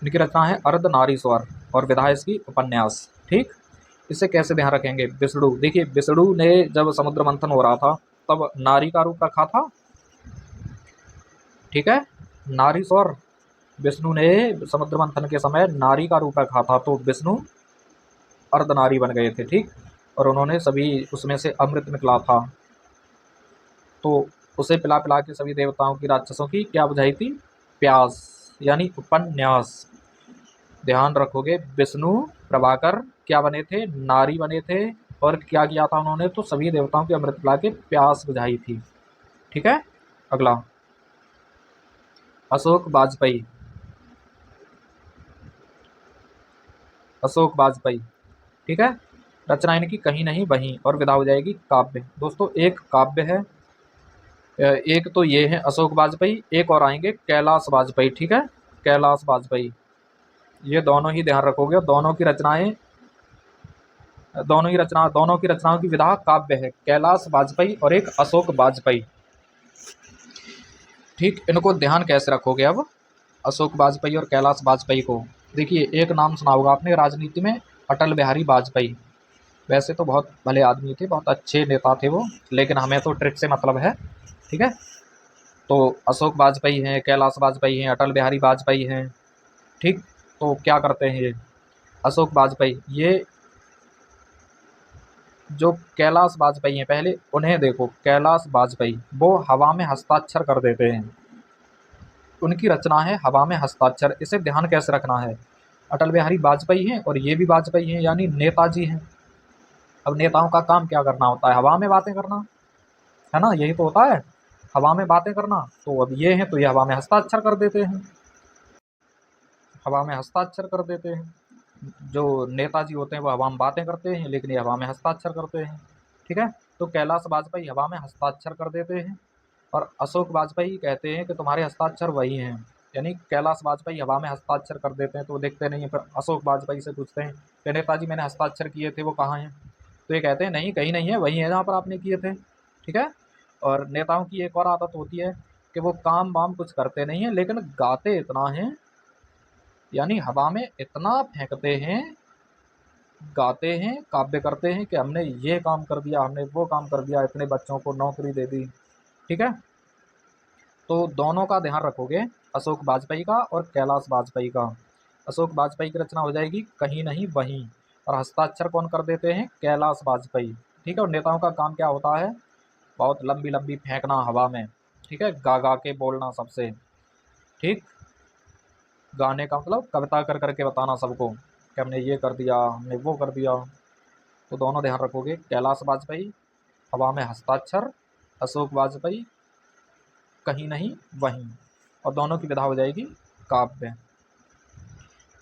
इनकी रचना है अर्धनारीश्वर, और विधा इसकी उपन्यास। ठीक, इसे कैसे ध्यान रखेंगे, विष्णु, देखिए विष्णु ने जब समुद्र मंथन हो रहा था तब नारी का रूप रखा था। ठीक है, नारीश्वर, विष्णु ने समुद्र मंथन के समय नारी का रूप रखा था, तो विष्णु अर्धनारी बन गए थे, ठीक। और उन्होंने सभी उसमें से अमृत निकला था, तो उसे पिला पिला के सभी देवताओं की राक्षसों की क्या बुझाई थी, प्यास, यानी उपन्यास। ध्यान रखोगे, विष्णु प्रभाकर क्या बने थे, नारी बने थे। और क्या किया था उन्होंने, तो सभी देवताओं की अमृत पिला के प्यास बुझाई थी, ठीक है। अगला, अशोक वाजपेयी। अशोक वाजपेयी, ठीक है। रचना इनकी कहीं नहीं वहीं, और विधा हो जाएगी काव्य। दोस्तों एक काव्य है, एक तो ये है अशोक वाजपेयी, एक और आएंगे कैलाश वाजपेयी, ठीक है। कैलाश वाजपेयी, ये दोनों ही ध्यान रखोगे, दोनों की रचनाएं, दोनों की रचनाओं की विधा काव्य है, कैलाश वाजपेयी और एक अशोक वाजपेयी, ठीक। इनको ध्यान कैसे रखोगे अब, अशोक वाजपेयी और कैलाश वाजपेयी को। देखिए एक नाम सुना होगा आपने राजनीति में, अटल बिहारी वाजपेयी। वैसे तो बहुत भले आदमी थे, बहुत अच्छे नेता थे वो, लेकिन हमें तो ट्रिक से मतलब है, ठीक है। तो अशोक वाजपेयी हैं, कैलाश वाजपेयी हैं, अटल बिहारी वाजपेयी हैं, ठीक। तो क्या करते हैं ये अशोक वाजपेयी, ये जो कैलाश वाजपेयी हैं, पहले उन्हें देखो, कैलाश वाजपेयी वो हवा में हस्ताक्षर कर देते हैं, उनकी रचना है हवा में हस्ताक्षर। इसे ध्यान कैसे रखना है, अटल बिहारी वाजपेयी हैं और ये भी वाजपेयी हैं, यानी नेताजी हैं। अब नेताओं का काम क्या करना होता है, हवा में बातें करना, है ना, यही तो होता है, हवा में बातें करना। तो अब ये हैं, तो ये हवा में हस्ताक्षर कर देते हैं, हवा में हस्ताक्षर कर देते हैं। जो नेताजी होते हैं वो हवा में बातें करते हैं, लेकिन ये हवा में हस्ताक्षर करते हैं, ठीक है। तो कैलाश वाजपेयी हवा में हस्ताक्षर कर देते हैं, और अशोक वाजपेयी कहते हैं कि तुम्हारे हस्ताक्षर वही हैं, यानी कैलाश वाजपेयी हवा में हस्ताक्षर कर देते हैं, तो वो देखते नहीं है। फिर अशोक वाजपेयी से पूछते हैं कि नेताजी मैंने हस्ताक्षर किए थे वो कहाँ हैं, तो ये कहते हैं नहीं कहीं नहीं है, वही है जहाँ पर आपने किए थे, ठीक है। और नेताओं की एक और आदत होती है कि वो काम वाम कुछ करते नहीं हैं, लेकिन गाते इतना हैं, यानी हवा में इतना फेंकते हैं, गाते हैं, काव्य करते हैं कि हमने ये काम कर दिया, हमने वो काम कर दिया, इतने बच्चों को नौकरी दे दी, ठीक है। तो दोनों का ध्यान रखोगे, अशोक वाजपेयी का और कैलाश वाजपेयी का। अशोक वाजपेयी की रचना हो जाएगी कहीं नहीं वहीं, और हस्ताक्षर कौन कर देते हैं, कैलाश वाजपेयी, ठीक है। और नेताओं का काम क्या होता है, बहुत लंबी लंबी फेंकना हवा में, ठीक है, गा गा के बोलना सबसे, ठीक। गाने का मतलब कविता कर करके बताना सबको कि हमने ये कर दिया, हमने वो कर दिया। तो दोनों ध्यान रखोगे, कैलाश वाजपेयी हवा में हस्ताक्षर, अशोक वाजपेयी कहीं नहीं वहीं, और दोनों की विधा हो जाएगी काव्य।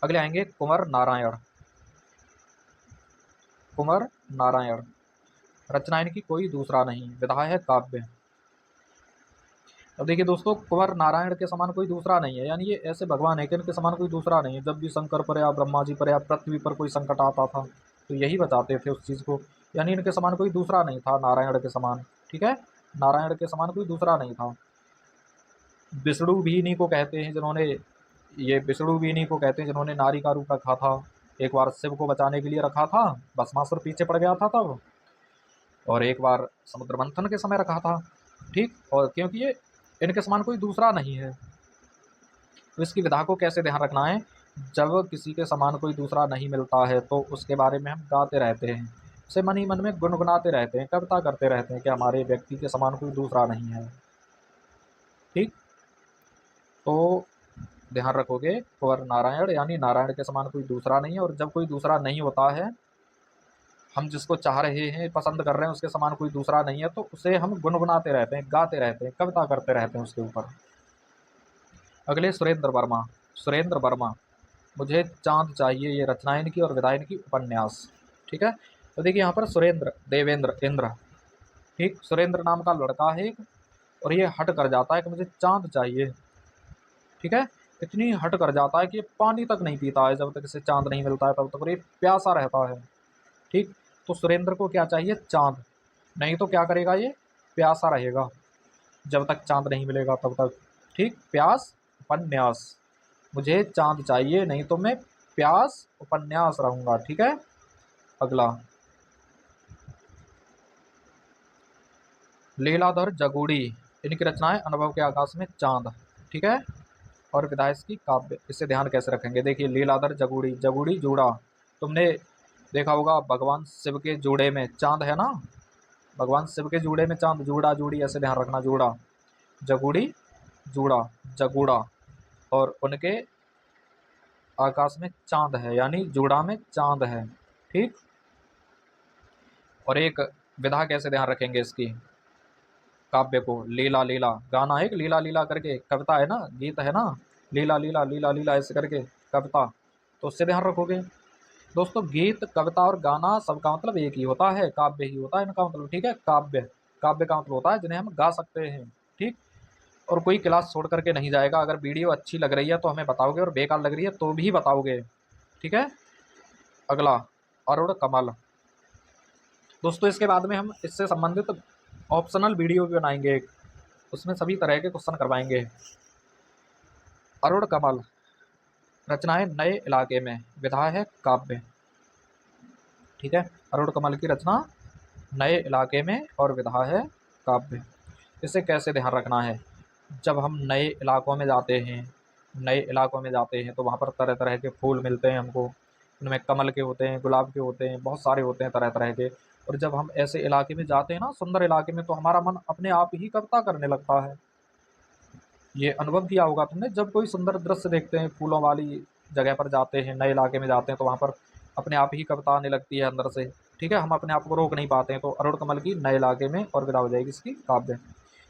अगले आएंगे कुंवर नारायण। कुंवर नारायण, रचना इनकी कोई दूसरा नहीं, विधा है काव्य। अब देखिए दोस्तों, कुंवर नारायण के समान कोई दूसरा नहीं है, यानी ये ऐसे भगवान है कि इनके समान कोई दूसरा नहीं है। जब भी शंकर पर या ब्रह्मा जी पर या पृथ्वी पर कोई संकट आता था, तो यही बताते थे उस चीज़ को, यानी इनके समान कोई दूसरा नहीं था, नारायण के समान, ठीक है। नारायण के समान कोई दूसरा नहीं था। विष्णु भी इन्हीं को कहते हैं जिन्होंने, ये विष्णु भी इन्हीं को कहते हैं जिन्होंने नारी का रूप रखा था। एक बार शिव को बचाने के लिए रखा था, भस्मासुर पीछे पड़ गया था तब, और एक बार समुद्र मंथन के समय रखा था, ठीक। और क्योंकि ये इनके समान कोई दूसरा नहीं है, तो इसकी विधा को कैसे ध्यान रखना है, जब किसी के समान कोई दूसरा नहीं मिलता है तो उसके बारे में हम गाते रहते हैं, उसे मन ही मन में गुनगुनाते रहते हैं, कविता करते रहते हैं कि हमारे व्यक्ति के समान कोई दूसरा नहीं है, ठीक। तो ध्यान रखोगे, कुंवर नारायण यानी नारायण के समान कोई दूसरा नहीं है, और जब कोई दूसरा नहीं होता है, हम जिसको चाह रहे हैं, पसंद कर रहे हैं, उसके समान कोई दूसरा नहीं है, तो उसे हम गुनगुनाते रहते हैं, गाते रहते हैं, कविता करते रहते हैं उसके ऊपर। अगले सुरेंद्र वर्मा। सुरेंद्र वर्मा, मुझे चाँद चाहिए, ये रचना इनकी और विधा इनकी उपन्यास, ठीक है। तो देखिए यहाँ पर सुरेंद्र, देवेंद्र, इंद्र, ठीक। सुरेंद्र नाम का लड़का है एक, और ये हट कर जाता है कि मुझे चाँद चाहिए, ठीक है। इतनी हट कर जाता है कि ये पानी तक नहीं पीता है, जब तक इसे चाँद नहीं मिलता है तब तक, और ये प्यासा रहता है, ठीक। तो सुरेंद्र को क्या चाहिए, चाँद, नहीं तो क्या करेगा ये, प्यासा रहेगा जब तक चाँद नहीं मिलेगा तब तक, ठीक। प्यास उपन्यास, मुझे चाँद चाहिए नहीं तो मैं प्यास उपन्यास रहूँगा, ठीक है। अगला, लीलाधर जगूड़ी, इनकी रचना है अनुभव के आकाश में चाँद, ठीक है। और विधायक की काव्य, इससे ध्यान कैसे रखेंगे, देखिए लीलाधर जगूड़ी, जगूड़ी जूड़ा, तुमने देखा होगा भगवान शिव के जूड़े में चांद है ना, भगवान शिव के जूड़े में चांद, जूड़ा जूड़ी ऐसे ध्यान रखना, जूड़ा जगूड़ी जूड़ा जगूड़ा, और उनके आकाश में चांद है, यानी जूड़ा में चांद है। ठीक। और एक विधा कैसे ध्यान रखेंगे इसकी, काव्य को, लीला लीला गाना है, एक लीला लीला करके कविता है ना, गीत है ना, लीला लीला लीला लीला ऐसे करके कविता, तो उससे ध्यान रखोगे। दोस्तों गीत कविता और गाना सबका मतलब एक ही होता है, काव्य ही होता है इनका मतलब। ठीक है, काव्य, काव्य का मतलब होता है जिन्हें हम गा सकते हैं। ठीक। और कोई क्लास छोड़ करके नहीं जाएगा, अगर वीडियो अच्छी लग रही है तो हमें बताओगे, और बेकार लग रही है तो भी बताओगे। ठीक है। अगला, अरुण कमल। दोस्तों इसके बाद में हम इससे संबंधित ऑप्शनल वीडियो भी बनाएंगे एक, उसमें सभी तरह के क्वेश्चन करवाएंगे। अरुण कमल, रचना है नए इलाके में, विधा है काव्य। ठीक है, अरुण कमल की रचना नए इलाके में और विधा है काव्य। इसे कैसे ध्यान रखना है, जब हम नए इलाकों में जाते हैं, नए इलाकों में जाते हैं तो वहाँ पर तरह तरह के फूल मिलते हैं हमको, उनमें कमल के होते हैं, गुलाब के होते हैं, बहुत सारे होते हैं तरह तरह के। और जब हम ऐसे इलाके में जाते हैं ना, सुंदर इलाके में, तो हमारा मन अपने आप ही कविता करने लगता है। ये अनुभव किया होगा तुमने, जब कोई सुंदर दृश्य देखते हैं, फूलों वाली जगह पर जाते हैं, नए इलाके में जाते हैं, तो वहाँ पर अपने आप ही कविता आने लगती है अंदर से। ठीक है, हम अपने आप को रोक नहीं पाते हैं। तो अरुण कमल की नए इलाके में और विदा हो जाएगी इसकी काव्य।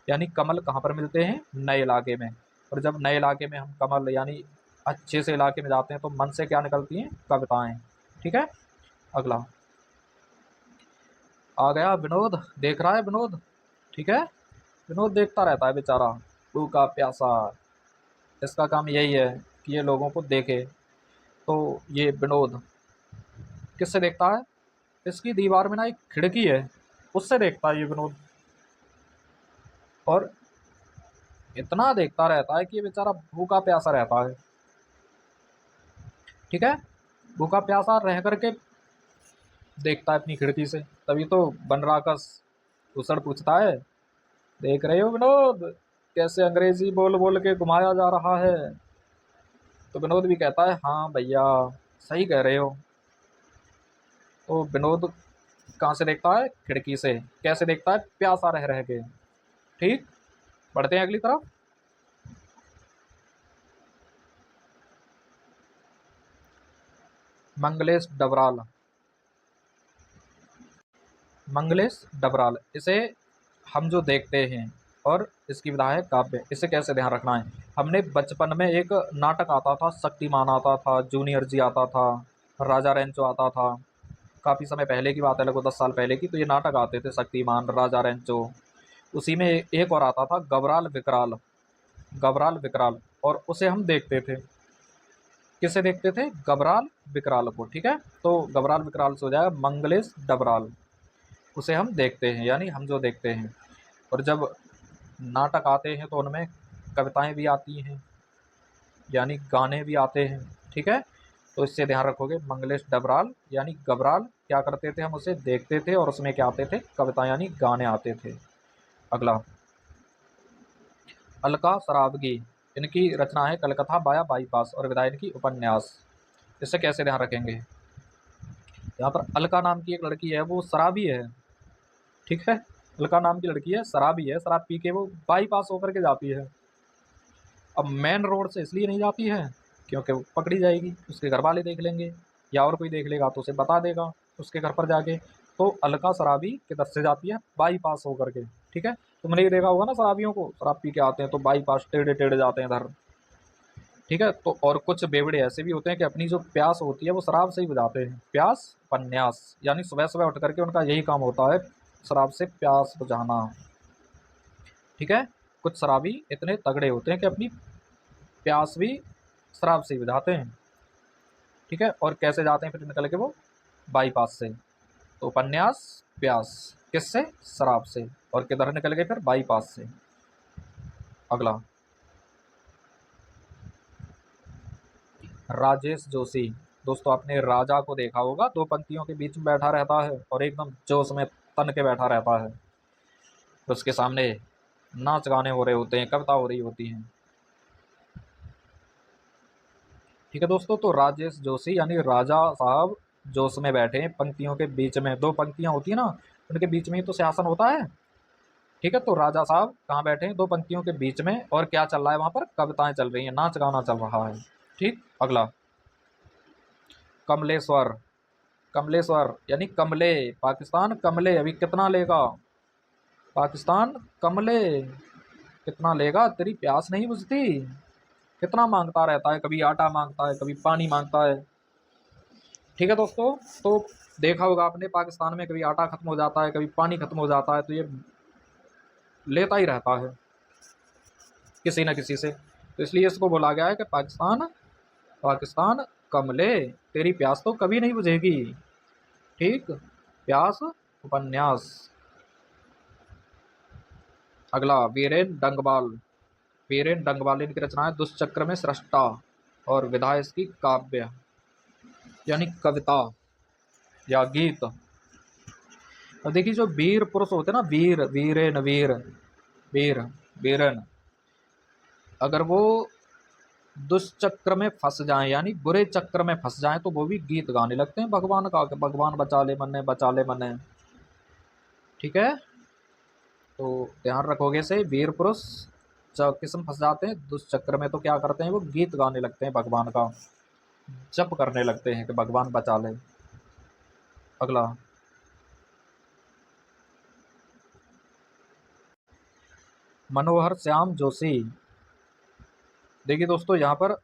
यानी कमल कहाँ पर मिलते हैं, नए इलाके में, और जब नए इलाके में हम कमल यानी अच्छे से इलाके में जाते हैं तो मन से क्या निकलती हैं, कविताएं। ठीक है। अगला आ गया विनोद, देख रहा है विनोद। ठीक है, विनोद देखता रहता है बेचारा, भूखा प्यासा, इसका काम यही है कि ये लोगों को देखे। तो ये विनोद किससे देखता है, इसकी दीवार में ना एक खिड़की है, उससे देखता है ये विनोद, और इतना देखता रहता है कि ये बेचारा भूखा प्यासा रहता है। ठीक है, भूखा प्यासा रह करके देखता है अपनी खिड़की से। तभी तो बनराकस भूषण पूछता है, देख रहे हो विनोद, कैसे अंग्रेजी बोल बोल के घुमाया जा रहा है। तो विनोद भी कहता है, हाँ भैया सही कह रहे हो। तो विनोद कहाँ से देखता है, खिड़की से। कैसे देखता है, प्यासा रह रह के। ठीक। बढ़ते हैं अगली तरफ। मंगलेश डबराल, मंगलेश डबराल, इसे हम जो देखते हैं और इसकी विधा है काव्य। इसे कैसे ध्यान रखना है, हमने बचपन में एक नाटक आता था, शक्तिमान आता था, जूनियर जी आता था, राजा रेंचो आता था, काफ़ी समय पहले की बात है, लगभग 10 साल पहले की। तो ये नाटक आते थे, शक्तिमान, राजा रेंचो। उसी में एक और आता था, गबराल विकराल, गबराल विकराल, और उसे हम देखते थे। किसे देखते थे, गबराल विकराल को। ठीक है, तो गबराल विकराल से हो जाएगा मंगलेश डबराल, उसे हम देखते हैं, यानी हम जो देखते हैं। और जब नाटक आते हैं तो उनमें कविताएं भी आती हैं, यानी गाने भी आते हैं। ठीक है, तो इससे ध्यान रखोगे, मंगलेश डबराल यानी गबराल, क्या करते थे, हम उसे देखते थे और उसमें क्या आते थे, कविता यानी गाने आते थे। अगला, अलका सराबगी, इनकी रचना है कलकत्ता बाया बाईपास और विधा इनकी उपन्यास। इससे कैसे ध्यान रखेंगे, यहाँ पर अलका नाम की एक लड़की है, वो शराबी है। ठीक है, अलका नाम की लड़की है, शराबी है, शराब पी के वो बाईपास होकर के जाती है। अब मेन रोड से इसलिए नहीं जाती है क्योंकि वो पकड़ी जाएगी, उसके घर वाले देख लेंगे, या और कोई देख लेगा तो उसे बता देगा उसके घर पर जाके। तो अलका शराबी किधर से जाती है, बाईपास होकर के। ठीक है, तुमने ये देखा होगा ना, शराबियों को, शराब पी के आते हैं तो बाईपास टेढ़े टेढ़े जाते हैं इधर। ठीक है, तो और कुछ बेवड़े ऐसे भी होते हैं कि अपनी जो प्यास होती है वो शराब से ही बुझाते हैं। प्यास पन्यास, यानी सुबह सुबह उठ करके उनका यही काम होता है, शराब से प्यास बुझाना। ठीक है, कुछ शराबी इतने तगड़े होते हैं कि अपनी प्यास भी शराब से ही बुझाते हैं। ठीक है, और कैसे जाते हैं फिर निकल के वो, बाईपास से। तो उपन्यास, प्यास, किससे, शराब से, और किधर निकल गए फिर, बाईपास से। अगला, राजेश जोशी। दोस्तों आपने राजा को देखा होगा, दो पंक्तियों के बीच में बैठा रहता है और एकदम जोश में तन के बैठा रहता है, उसके सामने नाच गाने हो रहे होते हैं, कविता हो रही होती हैं। ठीक है दोस्तों, तो राजेश जोशी यानी राजा साहब जोश में बैठे हैं पंक्तियों के बीच में। दो पंक्तियां होती है ना, उनके बीच में ही तो सिंहासन होता है। ठीक है, तो राजा साहब कहाँ बैठे हैं? दो पंक्तियों के बीच में। और क्या चल रहा है वहां पर? कविताएं चल रही हैं, नाच गाना चल रहा है। ठीक, अगला कमलेश्वर। कमलेश्वर यानी कमले। पाकिस्तान कमले अभी कितना लेगा? पाकिस्तान कमले कितना लेगा? तेरी प्यास नहीं बुझती? कितना मांगता रहता है, कभी आटा मांगता है, कभी पानी मांगता है। ठीक है दोस्तों, तो देखा होगा आपने पाकिस्तान में कभी आटा खत्म हो जाता है, कभी पानी खत्म हो जाता है, तो ये लेता ही रहता है किसी न किसी से। तो इसलिए इसको बोला गया है कि पाकिस्तान, पाकिस्तान कमले, तेरी प्यास तो कभी नहीं बुझेगी। ठीक, प्यास उपन्यास। अगला वीरेन डंगबाल। वीरेन डंगबाल इनकी रचना है दुष्चक्र में सृष्टा और विधा इसकी काव्य यानी कविता या गीत। अब देखिए जो वीर पुरुष होते हैं ना, वीर, वीरेन, वीर, वीर, वीरन, अगर वो दुष्चक्र में फंस जाएं यानी बुरे चक्र में फंस जाएं तो वो भी गीत गाने लगते हैं भगवान का, कि भगवान बचा ले मन्ने, बचा ले मन्ने। ठीक है, तो ध्यान रखोगे से वीर पुरुष जब किस्म फंस जाते हैं दुष्चक्र में तो क्या करते हैं? वो गीत गाने लगते हैं भगवान का, जप करने लगते हैं कि भगवान बचा ले। अगला मनोहर श्याम जोशी। देखिए दोस्तों यहाँ पर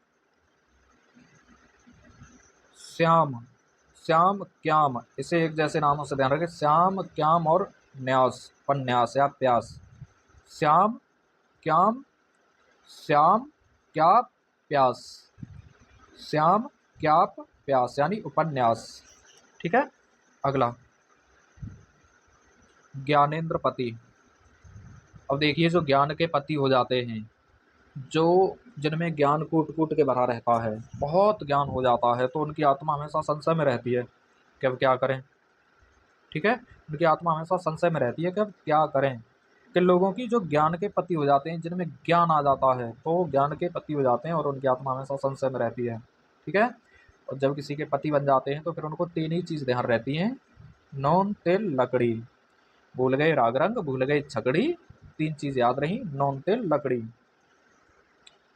श्याम, श्याम क्याम, इसे एक जैसे नामों से ध्यान रखें। श्याम क्याम और न्यास, पन्यास या प्यास। श्याम क्याम, श्याम क्या प्यास, श्याम क्या प्यास यानी उपन्यास। ठीक है, अगला ज्ञानेन्द्र पति। अब देखिए जो ज्ञान के पति हो जाते हैं, जो जिनमें ज्ञान कूट कूट के भरा रहता है, बहुत ज्ञान हो जाता है, तो उनकी आत्मा हमेशा संशय में रहती है कि अब क्या करें। ठीक है, उनकी आत्मा हमेशा संशय में रहती है कि अब क्या करें। कि लोगों की जो ज्ञान के पति हो जाते हैं, जिनमें ज्ञान आ जाता है, तो ज्ञान के पति हो जाते हैं और उनकी आत्मा हमेशा संशय में रहती है। ठीक है, और जब किसी के पति बन जाते हैं तो फिर उनको तीन ही चीज़ ध्यान रहती हैं, नून तेल लकड़ी। भूल गए राग रंग, भूल गए छकड़ी, तीन चीज़ याद रही, नून तेल लकड़ी।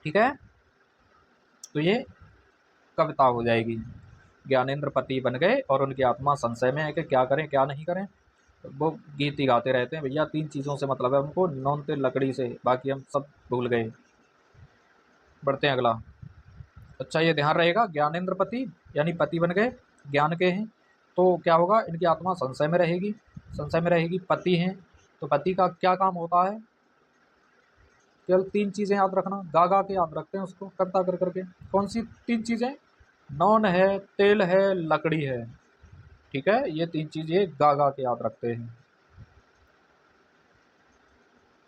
ठीक है, तो ये कविता हो जाएगी। ज्ञानेन्द्र पति बन गए और उनकी आत्मा संशय में है कि क्या करें क्या नहीं करें। वो गीत ही गाते रहते हैं, भैया तीन चीज़ों से मतलब है उनको, नॉन तेल लकड़ी से, बाकी हम सब भूल गए। बढ़ते हैं अगला। अच्छा ये ध्यान रहेगा, ज्ञानेन्द्र पति यानी पति बन गए, ज्ञान के हैं, तो क्या होगा? इनकी आत्मा संशय में रहेगी, संशय में रहेगी। पति हैं तो पति का क्या काम होता है? केवल तीन चीज़ें याद रखना, गा गा के याद रखते हैं उसको, कविता कर करके। कौन सी तीन चीज़ें? नॉन है, तेल है, लकड़ी है। ठीक है, ये तीन चीज़ें गा गा के याद रखते हैं।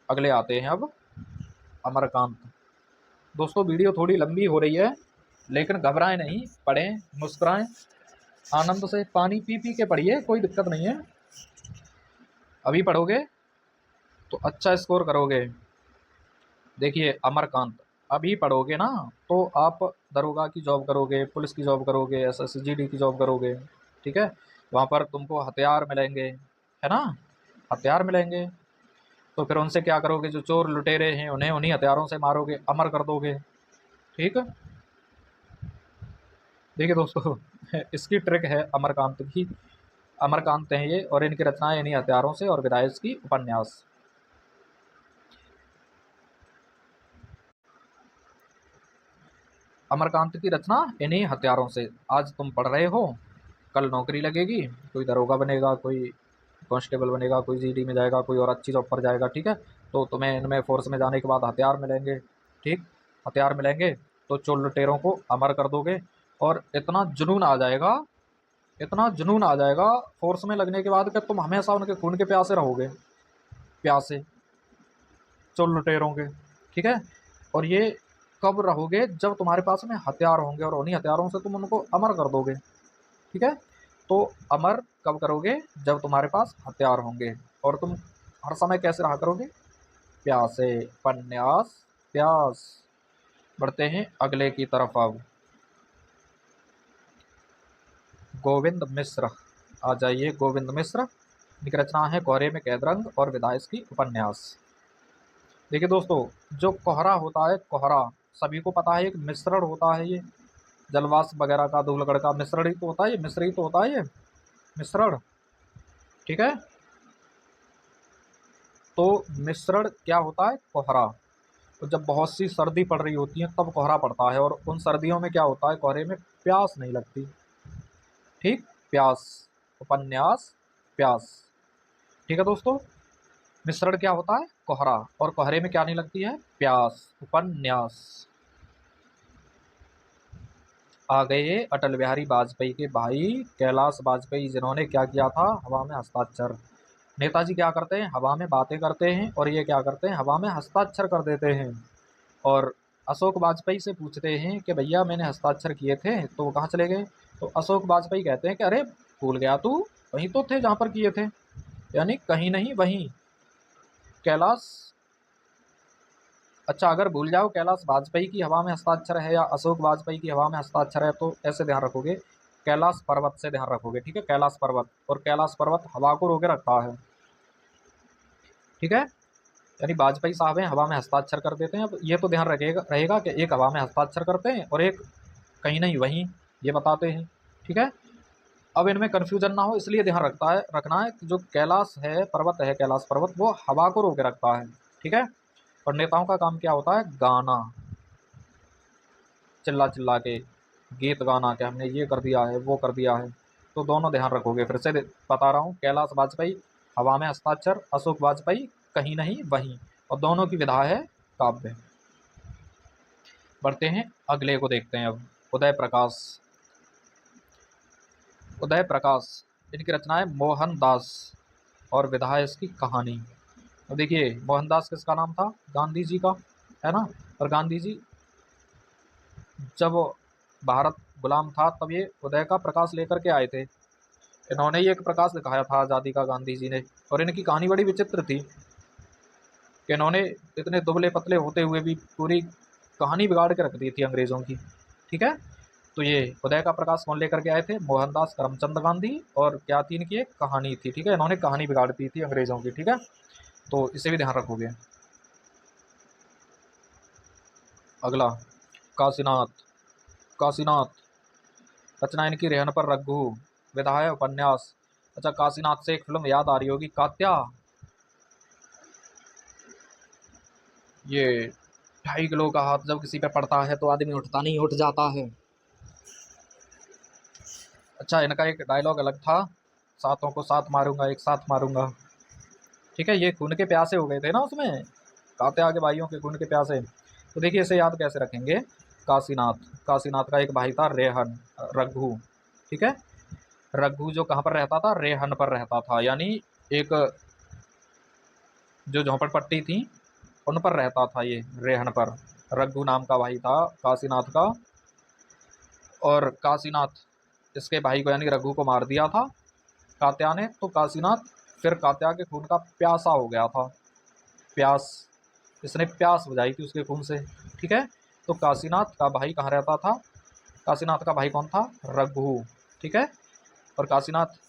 अगले आते हैं अब अमरकांत। दोस्तों वीडियो थोड़ी लंबी हो रही है, लेकिन घबराएं नहीं, पढ़ें, मुस्कुराएं, आनंद से पानी पी पी के पढ़िए, कोई दिक्कत नहीं है। अभी पढ़ोगे तो अच्छा स्कोर करोगे। देखिए अमरकांत अभी पढ़ोगे ना तो आप दरोगा की जॉब करोगे, पुलिस की जॉब करोगे, एसएससी जीडी की जॉब करोगे। ठीक है, वहाँ पर तुमको हथियार मिलेंगे, है ना, हथियार मिलेंगे। तो फिर उनसे क्या करोगे? जो चोर लुटेरे हैं उन्हें उन्हीं हथियारों से मारोगे, अमर कर दोगे। ठीक है, देखिए दोस्तों इसकी ट्रिक है अमरकांत की। अमरकांत हैं ये और इनकी रचनाएं इन्हीं हथियारों से और विधायक की उपन्यास। अमरकांत की रचना इन्हीं हथियारों से। आज तुम पढ़ रहे हो, कल नौकरी लगेगी, कोई दरोगा बनेगा, कोई कांस्टेबल बनेगा, कोई जीडी में जाएगा, कोई और अच्छी जॉब पर जाएगा। ठीक है, तो तुम्हें इनमें फोर्स में जाने के बाद हथियार मिलेंगे। ठीक, हथियार मिलेंगे तो चोर लुटेरों को अमर कर दोगे और इतना जुनून आ जाएगा, इतना जुनून आ जाएगा फोर्स में लगने के बाद कि तुम हमेशा उनके खून के प्यासे रहोगे, प्यासे चोर लुटेरों के। ठीक है, और ये कब रहोगे? जब तुम्हारे पास में हथियार होंगे और उन्हीं हथियारों से तुम उनको अमर कर दोगे। ठीक है, तो अमर कब करोगे? जब तुम्हारे पास हथियार होंगे। और तुम हर समय कैसे रहा करोगे? प्यासे, पन्यास, प्यास। बढ़ते हैं अगले की तरफ अब। गोविंद मिश्र, आ जाइए गोविंद मिश्र। इनकी रचना है कोहरे में कैद रंग और विदायस की उपन्यास। देखिए दोस्तों, जो कोहरा होता है, कोहरा सभी को पता है, एक मिश्रण होता है ये, जलवाष्प वगैरह का, धूलकण का मिश्रण ही तो होता है ये, मिश्र ही तो होता है ये, मिश्रण। ठीक है, तो मिश्रण क्या होता है? कोहरा। तो जब बहुत सी सर्दी पड़ रही होती है तब कोहरा पड़ता है, और उन सर्दियों में क्या होता है, कोहरे में प्यास नहीं लगती। ठीक, प्यास, उपन्यास, प्यास। ठीक है दोस्तों, मिश्रण क्या होता है? कोहरा, और कोहरे में क्या नहीं लगती है? प्यास, उपन्यास। आ गए अटल बिहारी वाजपेयी के भाई कैलाश वाजपेयी, जिन्होंने क्या किया था? हवा में हस्ताक्षर। नेताजी क्या करते हैं? हवा में बातें करते हैं, और ये क्या करते हैं? हवा में हस्ताक्षर कर देते हैं। और अशोक वाजपेयी से पूछते हैं कि भैया मैंने हस्ताक्षर किए थे, तो वो कहाँ चले गए? तो अशोक वाजपेयी कहते हैं कि अरे भूल गया तू, वहीं तो थे जहाँ पर किए थे, यानी कहीं नहीं वहीं। कैलाश, अच्छा अगर भूल जाओ कैलाश वाजपेयी की हवा में हस्ताक्षर है या अशोक वाजपेयी की हवा में हस्ताक्षर है, तो ऐसे ध्यान रखोगे, कैलाश पर्वत से ध्यान रखोगे। ठीक है, कैलाश पर्वत, और कैलाश पर्वत हवा को रोके रखता है। ठीक है, यानी वाजपेयी साहब हैं, हवा में हस्ताक्षर कर देते हैं। अब ये तो ध्यान रखेगा रहेगा कि एक हवा में हस्ताक्षर करते हैं और एक कहीं नहीं वहीं, ये बताते हैं। ठीक है, अब इनमें कन्फ्यूजन ना हो इसलिए ध्यान रखना है कि जो कैलाश है, पर्वत है, कैलाश पर्वत, वो हवा को रोके रखता है। ठीक है, और नेताओं का काम क्या होता है? गाना, चिल्ला चिल्ला के गीत गाना, कि हमने ये कर दिया है, वो कर दिया है। तो दोनों ध्यान रखोगे, फिर से बता रहा हूँ, कैलाश वाजपेयी हवा में हस्ताक्षर, अशोक वाजपेयी कहीं नहीं वहीं, और दोनों की विधा है काव्य। बढ़ते हैं, अगले को देखते हैं अब। उदय प्रकाश, उदय प्रकाश, इनकी रचना है मोहनदास और विधा है इसकी कहानी। तो देखिए, मोहनदास किसका नाम था? गांधी जी का, है ना। और गांधी जी जब भारत गुलाम था तब ये उदय का प्रकाश लेकर के आए थे। इन्होंने ये एक प्रकाश दिखाया था आज़ादी का, गांधी जी ने। और इनकी कहानी बड़ी विचित्र थी कि इन्होंने इतने दुबले पतले होते हुए भी पूरी कहानी बिगाड़ के रख दी थी अंग्रेज़ों की। ठीक है, तो ये उदय का प्रकाश कौन लेकर के आए थे? मोहनदास करमचंद गांधी। और क्या थी इनकी? एक कहानी थी। ठीक है, इन्होंने कहानी बिगाड़ दी थी अंग्रेज़ों की। ठीक है, तो इसे भी ध्यान रखोगे। अगला, काशीनाथ, काशीनाथ, रचना इनकी रेहन पर रघु, विधा है उपन्यास। अच्छा, काशीनाथ से एक फिल्म याद आ रही होगी, कात्या। ये 2.5 किलो का हाथ जब किसी पे पड़ता है तो आदमी उठता नहीं, उठ जाता है। अच्छा, इनका एक डायलॉग अलग था, सातों को साथ मारूंगा, एक साथ मारूंगा। ठीक है, ये खून के प्यासे हो गए थे ना उसमें, कात्या के भाइयों के खून के प्यासे। तो देखिए, इसे याद कैसे रखेंगे? काशीनाथ, काशीनाथ का एक भाई था रेहन, रघु। ठीक है, रघु जो कहाँ पर रहता था? रेहन पर रहता था, यानी एक जो झोंपड़पट्टी थी उन पर रहता था ये, रेहन पर। रघु नाम का भाई था काशीनाथ का, और काशीनाथ इसके भाई को यानी रघु को मार दिया था कात्या ने। तो काशीनाथ फिर कात्या के खून का प्यासा हो गया था, प्यास, इसने प्यास बुझाई थी उसके खून से। ठीक है, तो काशीनाथ का भाई कहाँ रहता था? काशीनाथ का भाई कौन था? रघु। ठीक है, और काशीनाथ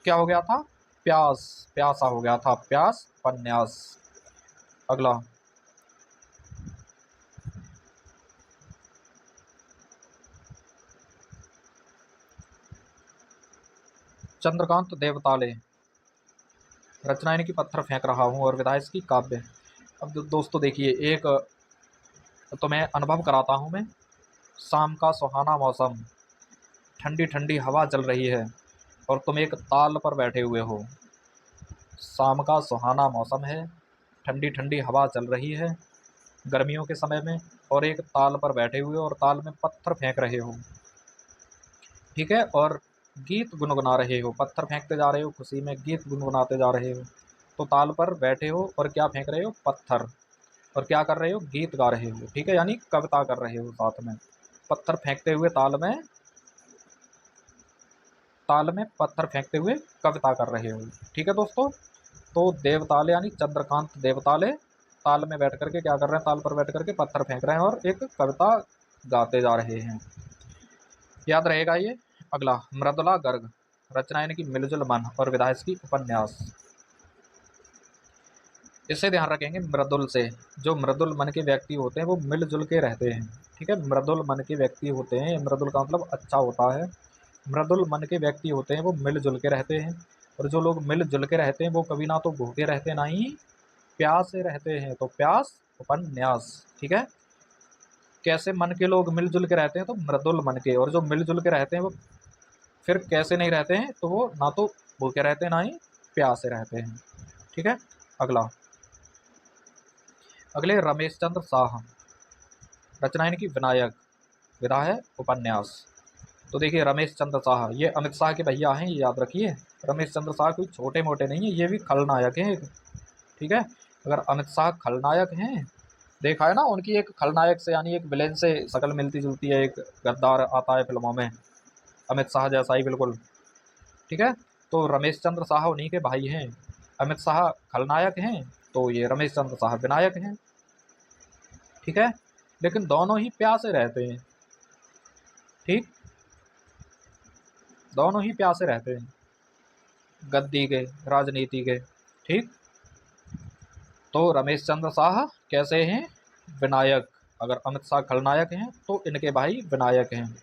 क्या हो गया था? प्यास, प्यासा हो गया था, प्यास, उपन्यास। अगला, चंद्रकांत देवताले, रचना इनकी पत्थर फेंक रहा हूँ और विधा इसकी काव्य। अब दोस्तों देखिए, एक तो मैं अनुभव कराता हूँ मैं। शाम का सुहाना मौसम, ठंडी ठंडी हवा चल रही है, और तुम एक ताल पर बैठे हुए हो। शाम का सुहाना मौसम है, ठंडी ठंडी हवा चल रही है गर्मियों के समय में, और एक ताल पर बैठे हुए और ताल में पत्थर फेंक रहे हो। ठीक है, और गीत गुनगुना रहे हो, पत्थर फेंकते जा रहे हो, खुशी में गीत गुनगुनाते जा रहे हो। तो ताल पर बैठे हो और क्या फेंक रहे हो? पत्थर। और क्या कर रहे हो? गीत गा रहे हो। ठीक है, यानी कविता कर रहे हो साथ में, पत्थर फेंकते हुए ताल में, ताल में पत्थर फेंकते हुए कविता कर रहे हो। ठीक है दोस्तों, तो देवताले यानी चंद्रकांत देवताले ताल में बैठ करके क्या कर रहे हैं? ताल पर बैठ करके पत्थर फेंक रहे हैं और एक कविता गाते जा रहे हैं। याद रहेगा ये। अगला मृदुला गर्ग, रचना यानी कि मिलजुल मन, और विधा इसकी उपन्यास। इससे ध्यान रखेंगे मृदुल से, जो मृदुल मन के व्यक्ति होते हैं वो मिलजुल के रहते हैं। ठीक है, मृदुल मन के व्यक्ति होते हैं, मृदुल का मतलब अच्छा होता है। मृदुल मन के व्यक्ति होते हैं वो मिलजुल के रहते हैं, और जो लोग मिलजुल के रहते हैं वो कभी ना तो भूखे रहते ना ही प्यासे रहते हैं। तो प्यास उपन्यास। ठीक है, कैसे मन के लोग मिलजुल के रहते हैं, तो मृदुल मन के, और जो मिलजुल के रहते हैं वो फिर कैसे नहीं रहते हैं, तो वो ना तो भूखे रहते हैं ना ही प्यासे रहते हैं। ठीक है, अगला अगले रमेश चंद्र शाह, रचना इनकी विनायक, विधा है उपन्यास। तो देखिए रमेश चंद्र शाह ये अमित शाह के भैया हैं, ये याद रखिए। रमेश चंद्र शाह कोई छोटे मोटे नहीं है, ये भी खलनायक हैं एक। ठीक है, अगर अमित शाह खलनायक हैं, देखा है ना उनकी एक खलनायक से यानी एक विलेन से शक्ल मिलती जुलती है, एक गद्दार आता है फिल्मों में अमित शाह जैसा ही बिल्कुल। ठीक है, तो रमेश चंद्र शाह उन्हीं के भाई हैं। अमित शाह खलनायक हैं तो ये रमेश चंद्र शाह विनायक हैं। ठीक है, लेकिन दोनों ही प्यासे रहते हैं। ठीक, दोनों ही प्यासे रहते हैं, गद्दी के, राजनीति के। ठीक, तो रमेश चंद्र शाह कैसे हैं, विनायक। अगर अमित शाह खलनायक हैं तो इनके भाई विनायक हैं,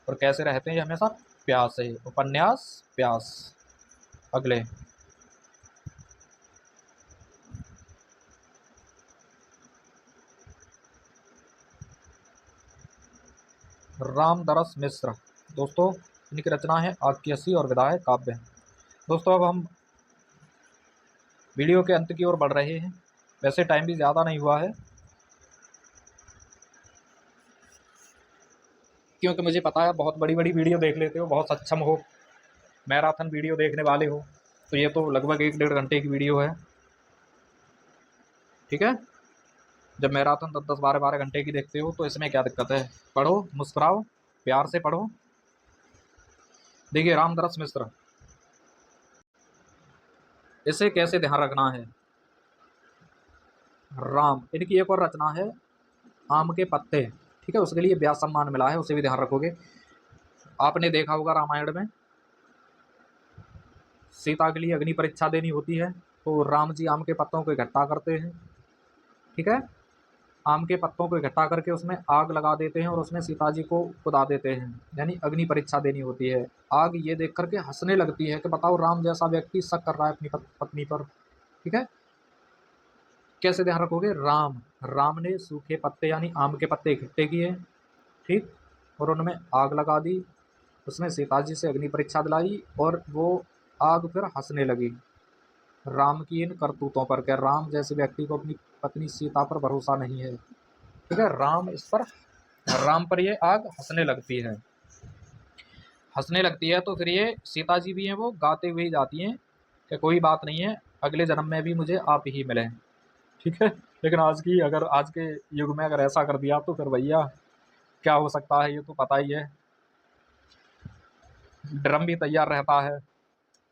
और कैसे रहते हैं ये हमेशा प्यासे। उपन्यास प्यास। अगले रामदरस मिश्र, दोस्तों इनकी रचना है आक्यसी और विधा है काव्य। दोस्तों अब हम वीडियो के अंत की ओर बढ़ रहे हैं, वैसे टाइम भी ज़्यादा नहीं हुआ है, क्योंकि मुझे पता है बहुत बड़ी बड़ी वीडियो देख लेते हो, बहुत सक्षम हो, मैराथन वीडियो देखने वाले हो। तो ये तो लगभग 1-1.5 घंटे की वीडियो है। ठीक है, जब मैराथन 10-10, 12-12 घंटे की देखते हो तो इसमें क्या दिक्कत है। पढ़ो, मुस्कुराओ, प्यार से पढ़ो। देखिए रामदरस मिश्र, इसे कैसे ध्यान रखना है। राम, इनकी एक और रचना है आम के पत्ते। ठीक है, उसके लिए व्यास सम्मान मिला है, उसे भी ध्यान रखोगे। आपने देखा होगा रामायण में सीता के लिए अग्नि परीक्षा देनी होती है, तो राम जी आम के पत्तों को इकट्ठा करते हैं। ठीक है, आम के पत्तों को इकट्ठा करके उसमें आग लगा देते हैं और उसमें सीता जी को खुदा देते हैं, यानी अग्नि परीक्षा देनी होती है। आग ये देख करके हंसने लगती है कि बताओ राम जैसा व्यक्ति शक कर रहा है अपनी पत्नी पर। ठीक है, कैसे ध्यान रखोगे, राम, राम ने सूखे पत्ते यानी आम के पत्ते इकट्ठे किए। ठीक, और उनमें आग लगा दी, उसमें सीता जी से अग्नि परीक्षा दिलाई, और वो आग फिर हंसने लगी राम की इन करतूतों पर। क्या राम जैसे व्यक्ति को अपनी पत्नी सीता पर भरोसा नहीं है। ठीक है, राम पर ये आग हंसने लगती है, हंसने लगती है। तो फिर ये सीता जी भी हैं, वो गाते हुए ही जाती हैं कि कोई बात नहीं है, अगले जन्म में भी मुझे आप ही मिले। ठीक है, लेकिन आज के युग में अगर ऐसा कर दिया तो फिर भैया क्या हो सकता है, ये तो पता ही है। ड्रम भी तैयार रहता है,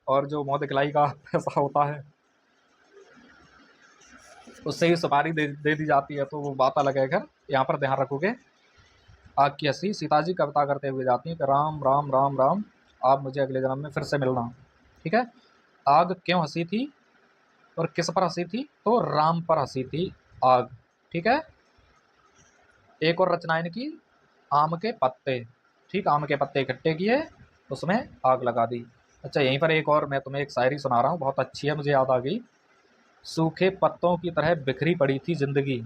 और जो मुँह दिखलाई का पैसा होता है उससे ही सुपारी दे दी जाती है, तो वो बात अलग है। खैर यहाँ पर ध्यान रखोगे, आग की हंसी, सीता जी कविता करते हुए जाती हैं कि राम राम राम राम, आप मुझे अगले जन्म में फिर से मिलना। ठीक है, आग क्यों हंसी थी और किस पर हंसी थी, तो राम पर हंसी थी आग। ठीक है, एक और रचना इनकी आम के पत्ते। ठीक, आम के पत्ते इकट्ठे किए, उसमें आग लगा दी। अच्छा, यहीं पर एक और मैं तुम्हें एक शायरी सुना रहा हूँ, बहुत अच्छी है, मुझे याद आ गई। सूखे पत्तों की तरह बिखरी पड़ी थी जिंदगी,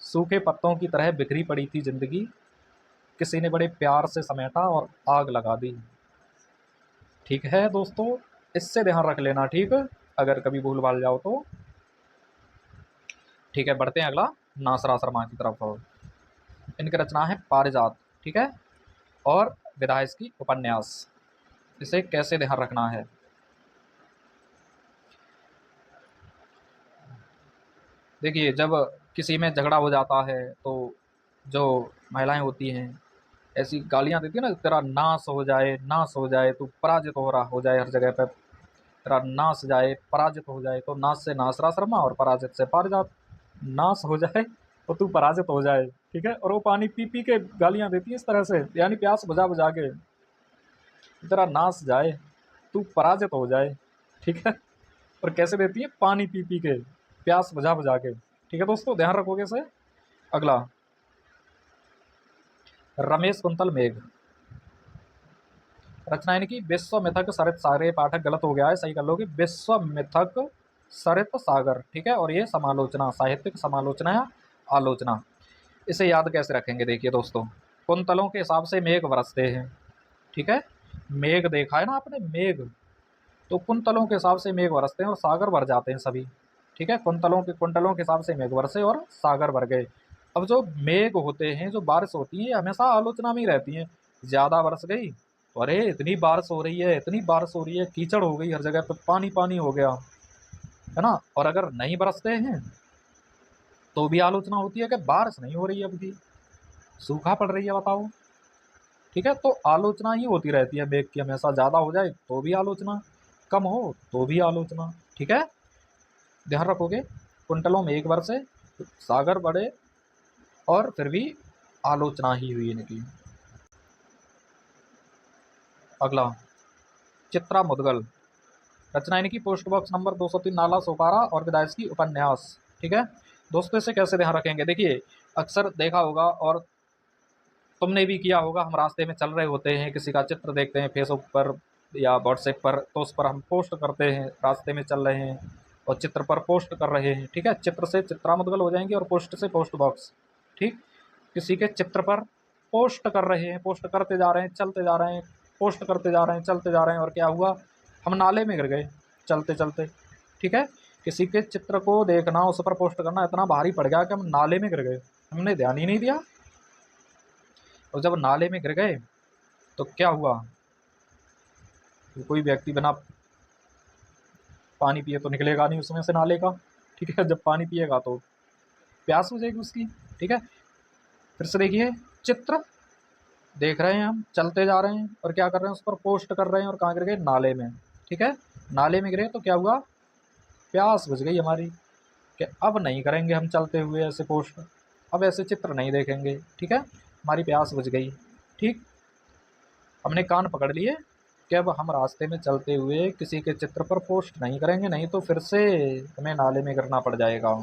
सूखे पत्तों की तरह बिखरी पड़ी थी जिंदगी, किसी ने बड़े प्यार से समेटा और आग लगा दी। ठीक है दोस्तों, इससे ध्यान रख लेना। ठीक, अगर कभी भूल भाल जाओ तो। ठीक है, बढ़ते हैं अगला नासरा शर्मा की तरफ। इनकी रचना है पारिजात। ठीक है, और विधा इसकी उपन्यास। इसे कैसे ध्यान रखना है। देखिए जब किसी में झगड़ा हो जाता है तो जो महिलाएं होती हैं ऐसी गालियां देती है ना, तेरा नाश हो जाए, नाश हो जाए, तू पराजित हो जाए हर जगह पे, तेरा नाश जाए, पराजित हो जाए। तो नाश से नासरा शर्मा और पराजित से पारिजात। नाश हो जाए तो तू पराजित हो जाए। ठीक है, और वो पानी पी पी के गालियां देती है इस तरह से, यानी प्यास बुझा बुझा के। तेरा नाश जाए, तू पराजित हो जाए, ठीक है। और कैसे देती है, पानी पी पी के, प्यास बुझा बुझा के, ठीक है दोस्तों, ध्यान रखोगे इसे। अगला, रमेश कुंतल मेघ, रचना इनकी विश्व मिथक सरित सागर। ये पाठक गलत हो गया है, सही कर लोगे, विश्व मिथक सरित सागर, ठीक है। और ये समालोचना, साहित्यिक समालोचना या आलोचना। इसे याद कैसे रखेंगे, देखिए दोस्तों, कुंतलों के हिसाब से मेघ बरसते हैं, ठीक है। मेघ देखा है ना आपने, मेघ, तो कुंतलों के हिसाब से मेघ बरसते हैं और सागर भर जाते हैं सभी, ठीक है। कुंतलों के हिसाब से मेघ बरसे और सागर भर गए। अब जो मेघ होते हैं, जो बारिश होती है, ये हमेशा आलोचना में ही रहती है। ज्यादा बरस गई तो अरे इतनी बारिश हो रही है, इतनी बारिश हो रही है, कीचड़ हो गई हर जगह पे, पानी पानी हो गया, है ना। और अगर नहीं बरसते हैं तो भी आलोचना होती है कि बारिश नहीं हो रही है, अब भी सूखा पड़ रही है, बताओ, ठीक है। तो आलोचना ही होती रहती है मेघ की, हमेशा ज्यादा हो जाए तो भी आलोचना, कम हो तो भी आलोचना, ठीक है। ध्यान रखोगे, कुंटलों में एक वर्ष है, सागर बड़े, और फिर भी आलोचना ही हुई इनकी। अगला, चित्रा मुदगल, रचना इनकी post box number 203 Nala Sopara और विदायस उपन्यास, ठीक है दोस्तों। इसे कैसे ध्यान रखेंगे, देखिए, अक्सर देखा होगा और तुमने भी किया होगा, हम रास्ते में चल रहे होते हैं, किसी का चित्र देखते हैं फेसबुक पर या व्हाट्सएप पर, तो उस पर हम पोस्ट करते हैं, रास्ते में चल रहे हैं और चित्र पर पोस्ट कर रहे हैं, ठीक है। चित्र से चित्रामुद्गल हो जाएंगे और पोस्ट से पोस्ट बॉक्स, ठीक। किसी के चित्र पर पोस्ट कर रहे हैं, पोस्ट करते जा रहे हैं, चलते जा रहे हैं, पोस्ट करते जा रहे हैं, चलते जा रहे हैं, और क्या हुआ, हम नाले में गिर गए चलते चलते, ठीक है। किसी के चित्र को देखना, उस पर पोस्ट करना इतना भारी पड़ गया कि हम नाले में गिर गए, हमने ध्यान ही नहीं दिया। और जब नाले में गिर गए तो क्या हुआ, तो कोई व्यक्ति बिना पानी पिए तो निकलेगा नहीं उसमें से, नाले का, ठीक है। जब पानी पिएगा तो प्यास हो जाएगी उसकी, ठीक है। फिर से देखिए, चित्र देख रहे हैं, हम चलते जा रहे हैं और क्या कर रहे हैं, उस पर पोस्ट कर रहे हैं, और कहाँ गिर गए, नाले में, ठीक है। नाले में गिरे तो क्या हुआ, प्यास बुझ गई हमारी, कि अब नहीं करेंगे हम चलते हुए ऐसे पोस्ट, अब ऐसे चित्र नहीं देखेंगे, ठीक है, हमारी प्यास बुझ गई, ठीक। हमने कान पकड़ लिए कि अब हम रास्ते में चलते हुए किसी के चित्र पर पोस्ट नहीं करेंगे, नहीं तो फिर से हमें नाले में गिरना पड़ जाएगा।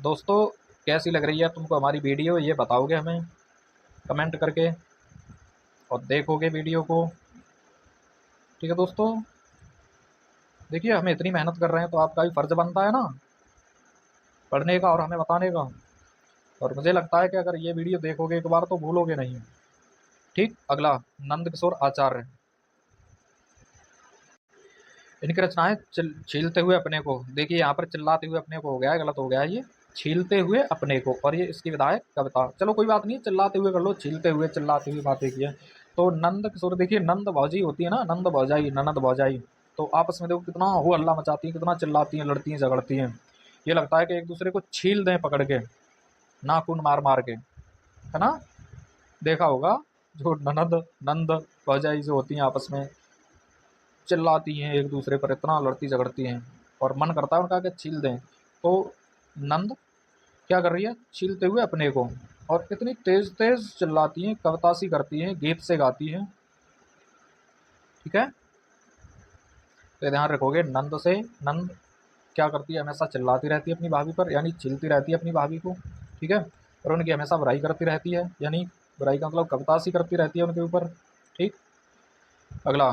दोस्तों, कैसी लग रही है तुमको हमारी वीडियो, ये बताओगे हमें कमेंट करके, और देखोगे वीडियो को, ठीक है दोस्तों। देखिए, हमें इतनी मेहनत कर रहे हैं तो आपका भी फर्ज बनता है ना, पढ़ने का और हमें बताने का। और मुझे लगता है कि अगर ये वीडियो देखोगे एक बार तो भूलोगे नहीं, ठीक। अगला, नंद किशोर आचार्य, इनकी रचनाएं छीलते हुए अपने को, देखिए यहाँ पर चिल्लाते हुए अपने को हो गया है, गलत हो गया है ये, छीलते हुए अपने को, और ये इसकी विधायक कविता, चलो कोई बात नहीं, चिल्लाते हुए कर लो, छीलते हुए चिल्लाते हुए बातें की है। तो नंद किशोर, देखिए नंद भौजी होती है ना, नंद भौजाई, ननद भौजाई, तो आपस में देखो कितना हो हल्ला मचाती हैं, कितना चिल्लाती हैं, लड़ती हैं, झगड़ती हैं, ये लगता है कि एक दूसरे को छील दें पकड़ के, नाखून मार मार के, है ना। देखा होगा, जो ननद नंद भौजाई जो होती हैं आपस में चिल्लाती हैं एक दूसरे पर, इतना लड़ती झगड़ती हैं, और मन करता है उनका कि छील दें। तो नंद क्या कर रही है, छीलते हुए अपने को, और इतनी तेज तेज चिल्लाती हैं, कविता सी करती हैं, गीत से गाती हैं, ठीक है। तो ध्यान रखोगे, नंद से, नंद क्या करती है, हमेशा चिल्लाती रहती है अपनी भाभी पर, यानी छीलती रहती है अपनी भाभी को, ठीक है। और उनकी हमेशा बुराई करती रहती है, यानी बुराई का मतलब कविता सी करती रहती है उनके ऊपर, ठीक। अगला,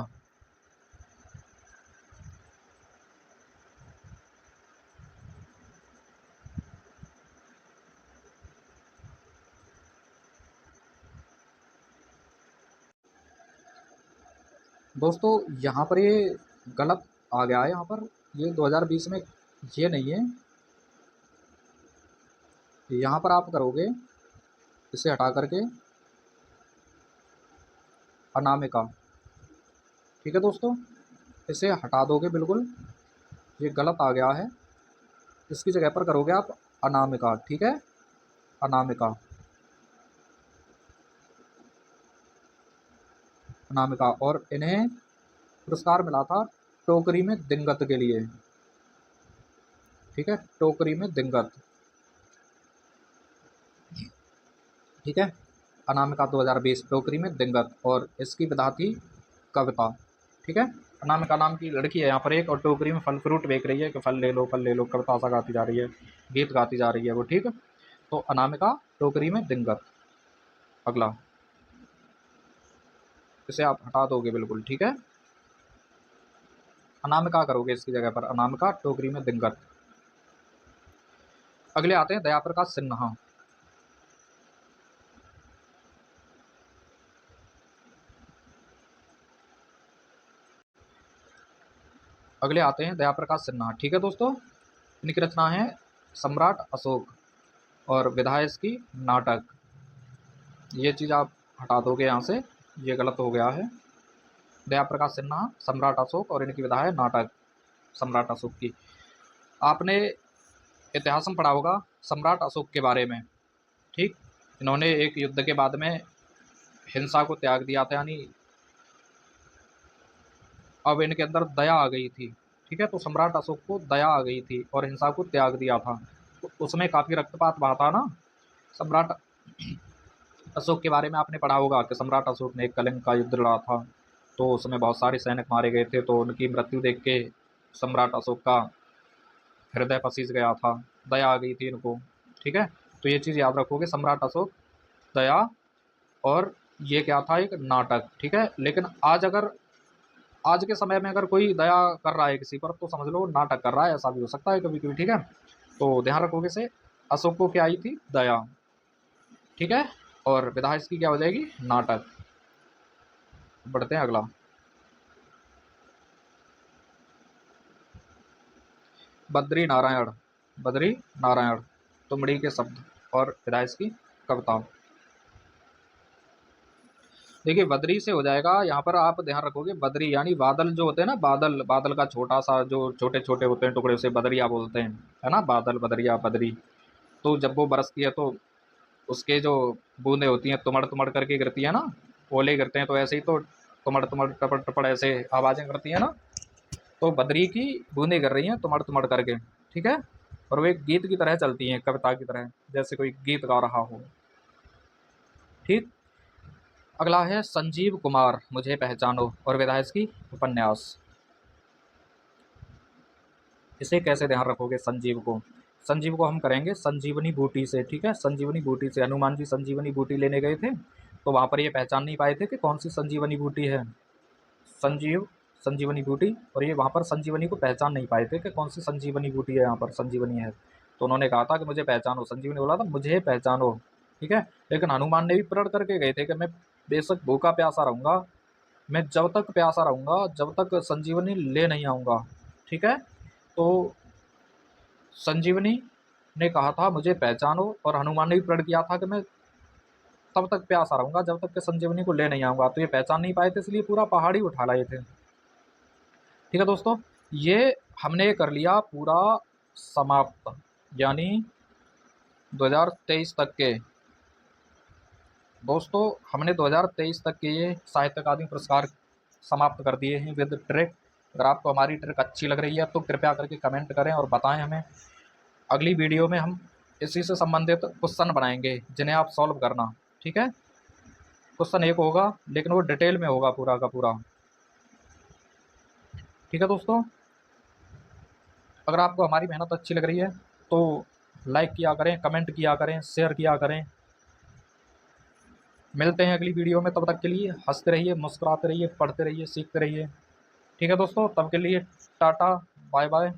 दोस्तों यहाँ पर ये गलत आ गया है, यहाँ पर ये 2020 में ये नहीं है, यहाँ पर आप करोगे इसे हटा करके अनामिका, ठीक है दोस्तों, इसे हटा दोगे बिल्कुल, ये गलत आ गया है, इसकी जगह पर करोगे आप अनामिका, ठीक है, अनामिका, अनामिका। और इन्हें पुरस्कार मिला था टोकरी में दिंगत के लिए, ठीक है, टोकरी में दिंगत, ठीक है। अनामिका 2020 टोकरी में दिंगत, और इसकी विधा थी कविता। ठीक है, अनामिका नाम की लड़की है यहाँ पर एक, और टोकरी में फल फ्रूट बेच रही है कि फल ले लो, कविता सा गाती जा रही है, गीत गाती जा रही है वो। ठीक है, तो अनामिका टोकरी में दिंगत। अगला, इसे आप हटा दोगे बिल्कुल। ठीक है, अनामिका करोगे इसकी जगह पर, अनामिका टोकरी में दिंगत। अगले आते हैं दया प्रकाश सिन्हा। अगले आते हैं दया प्रकाश सिन्हा। ठीक है दोस्तों, इनकी रचना है सम्राट अशोक, और विधा है इसकी नाटक। ये चीज़ आप हटा दोगे यहाँ से, ये गलत हो गया है। दया प्रकाश सिन्हा, सम्राट अशोक, और इनकी विधा है नाटक सम्राट अशोक की। आपने इतिहास में पढ़ा होगा सम्राट अशोक के बारे में। ठीक, इन्होंने एक युद्ध के बाद में हिंसा को त्याग दिया था, यानी अब इनके अंदर दया आ गई थी। ठीक है, तो सम्राट अशोक को दया आ गई थी और हिंसा को त्याग दिया था। तो उसमें काफ़ी रक्तपात बहा था ना। सम्राट अशोक के बारे में आपने पढ़ा होगा कि सम्राट अशोक ने एक कलिंग का युद्ध लड़ा था, तो उसमें बहुत सारे सैनिक मारे गए थे, तो उनकी मृत्यु देख के सम्राट अशोक का हृदय पसीज गया था, दया आ गई थी इनको। ठीक है, तो ये चीज़ याद रखोगे, सम्राट अशोक, दया, और ये क्या था, एक नाटक। ठीक है, लेकिन आज के समय में अगर कोई दया कर रहा है किसी पर, तो समझ लो नाटक कर रहा है, ऐसा भी हो सकता है कभी कभी। ठीक है, तो ध्यान रखोगे से, अशोक को क्या आई थी, दया। ठीक है, और विधा इसकी क्या हो जाएगी, नाटक। बढ़ते हैं अगला। बद्री नारायण, बद्री नारायण, तुमड़ी के शब्द, और विधा इसकी कविता। देखिए बद्री से हो जाएगा, यहाँ पर आप ध्यान रखोगे बद्री यानी बादल जो होते हैं ना, बादल, बादल का छोटा सा जो छोटे छोटे होते हैं टुकड़े, उसे बदरिया बोलते हैं, है ना, बादल, बदरिया, बदरी। तो जब वो बरसती है तो उसके जो बूंदें होती हैं तुमड़ तुमड़ करके गिरती है ना, ओले गिरते हैं, तो ऐसे ही तो तुमड़ तुमड़ टपड़ टपड़ ऐसे आवाज़ें करती हैं ना, तो बद्री की बूंदें गिर रही हैं तुमड़ तुमड़ करके। ठीक है, और वो एक गीत की तरह चलती हैं, कविता की तरह, जैसे कोई गीत गा रहा हो। ठीक, अगला है संजीव कुमार, मुझे पहचानो, और विधा इसकी उपन्यास। इसे कैसे ध्यान रखोगे, संजीव को, संजीव को हम करेंगे संजीवनी बूटी से। ठीक है, संजीवनी बूटी से, हनुमान जी संजीवनी बूटी लेने गए थे, तो वहाँ पर ये पहचान नहीं पाए थे कि कौन सी संजीवनी बूटी है, संजीव, संजीवनी बूटी, और ये वहाँ पर संजीवनी को पहचान नहीं पाए थे कि कौन सी संजीवनी बूटी है, यहाँ पर संजीवनी है, तो उन्होंने कहा था कि मुझे पहचानो, संजीवनी बोला था मुझे पहचानो। ठीक है, लेकिन हनुमान ने भी प्रण करके गए थे कि मैं बेशक भूखा प्यासा रहूँगा, मैं जब तक प्यासा रहूँगा, जब तक संजीवनी ले नहीं आऊँगा। ठीक है, तो संजीवनी ने कहा था मुझे पहचानो, और हनुमान ने भी प्रण किया था कि मैं तब तक प्यासा रहूँगा जब तक कि संजीवनी को ले नहीं आऊँगा, तो ये पहचान नहीं पाए थे, इसलिए पूरा पहाड़ ही उठा लाए थे। ठीक है दोस्तों, ये हमने कर लिया पूरा समाप्त, यानी 2023 तक के, दोस्तों हमने 2023 तक के ये साहित्य अकादमी पुरस्कार समाप्त कर दिए हैं विद ट्रिक। अगर आपको हमारी ट्रिक अच्छी लग रही है तो कृपया करके कमेंट करें और बताएं हमें। अगली वीडियो में हम इसी से संबंधित क्वेश्चन बनाएंगे जिन्हें आप सॉल्व करना। ठीक है, क्वेश्चन एक होगा लेकिन वो डिटेल में होगा पूरा का पूरा। ठीक है दोस्तों, अगर आपको हमारी मेहनत अच्छी लग रही है तो लाइक किया करें, कमेंट किया करें, शेयर किया करें। मिलते हैं अगली वीडियो में, तब तक के लिए हंसते रहिए, मुस्कुराते रहिए, पढ़ते रहिए, सीखते रहिए। ठीक है दोस्तों, तब के लिए टाटा, बाय बाय।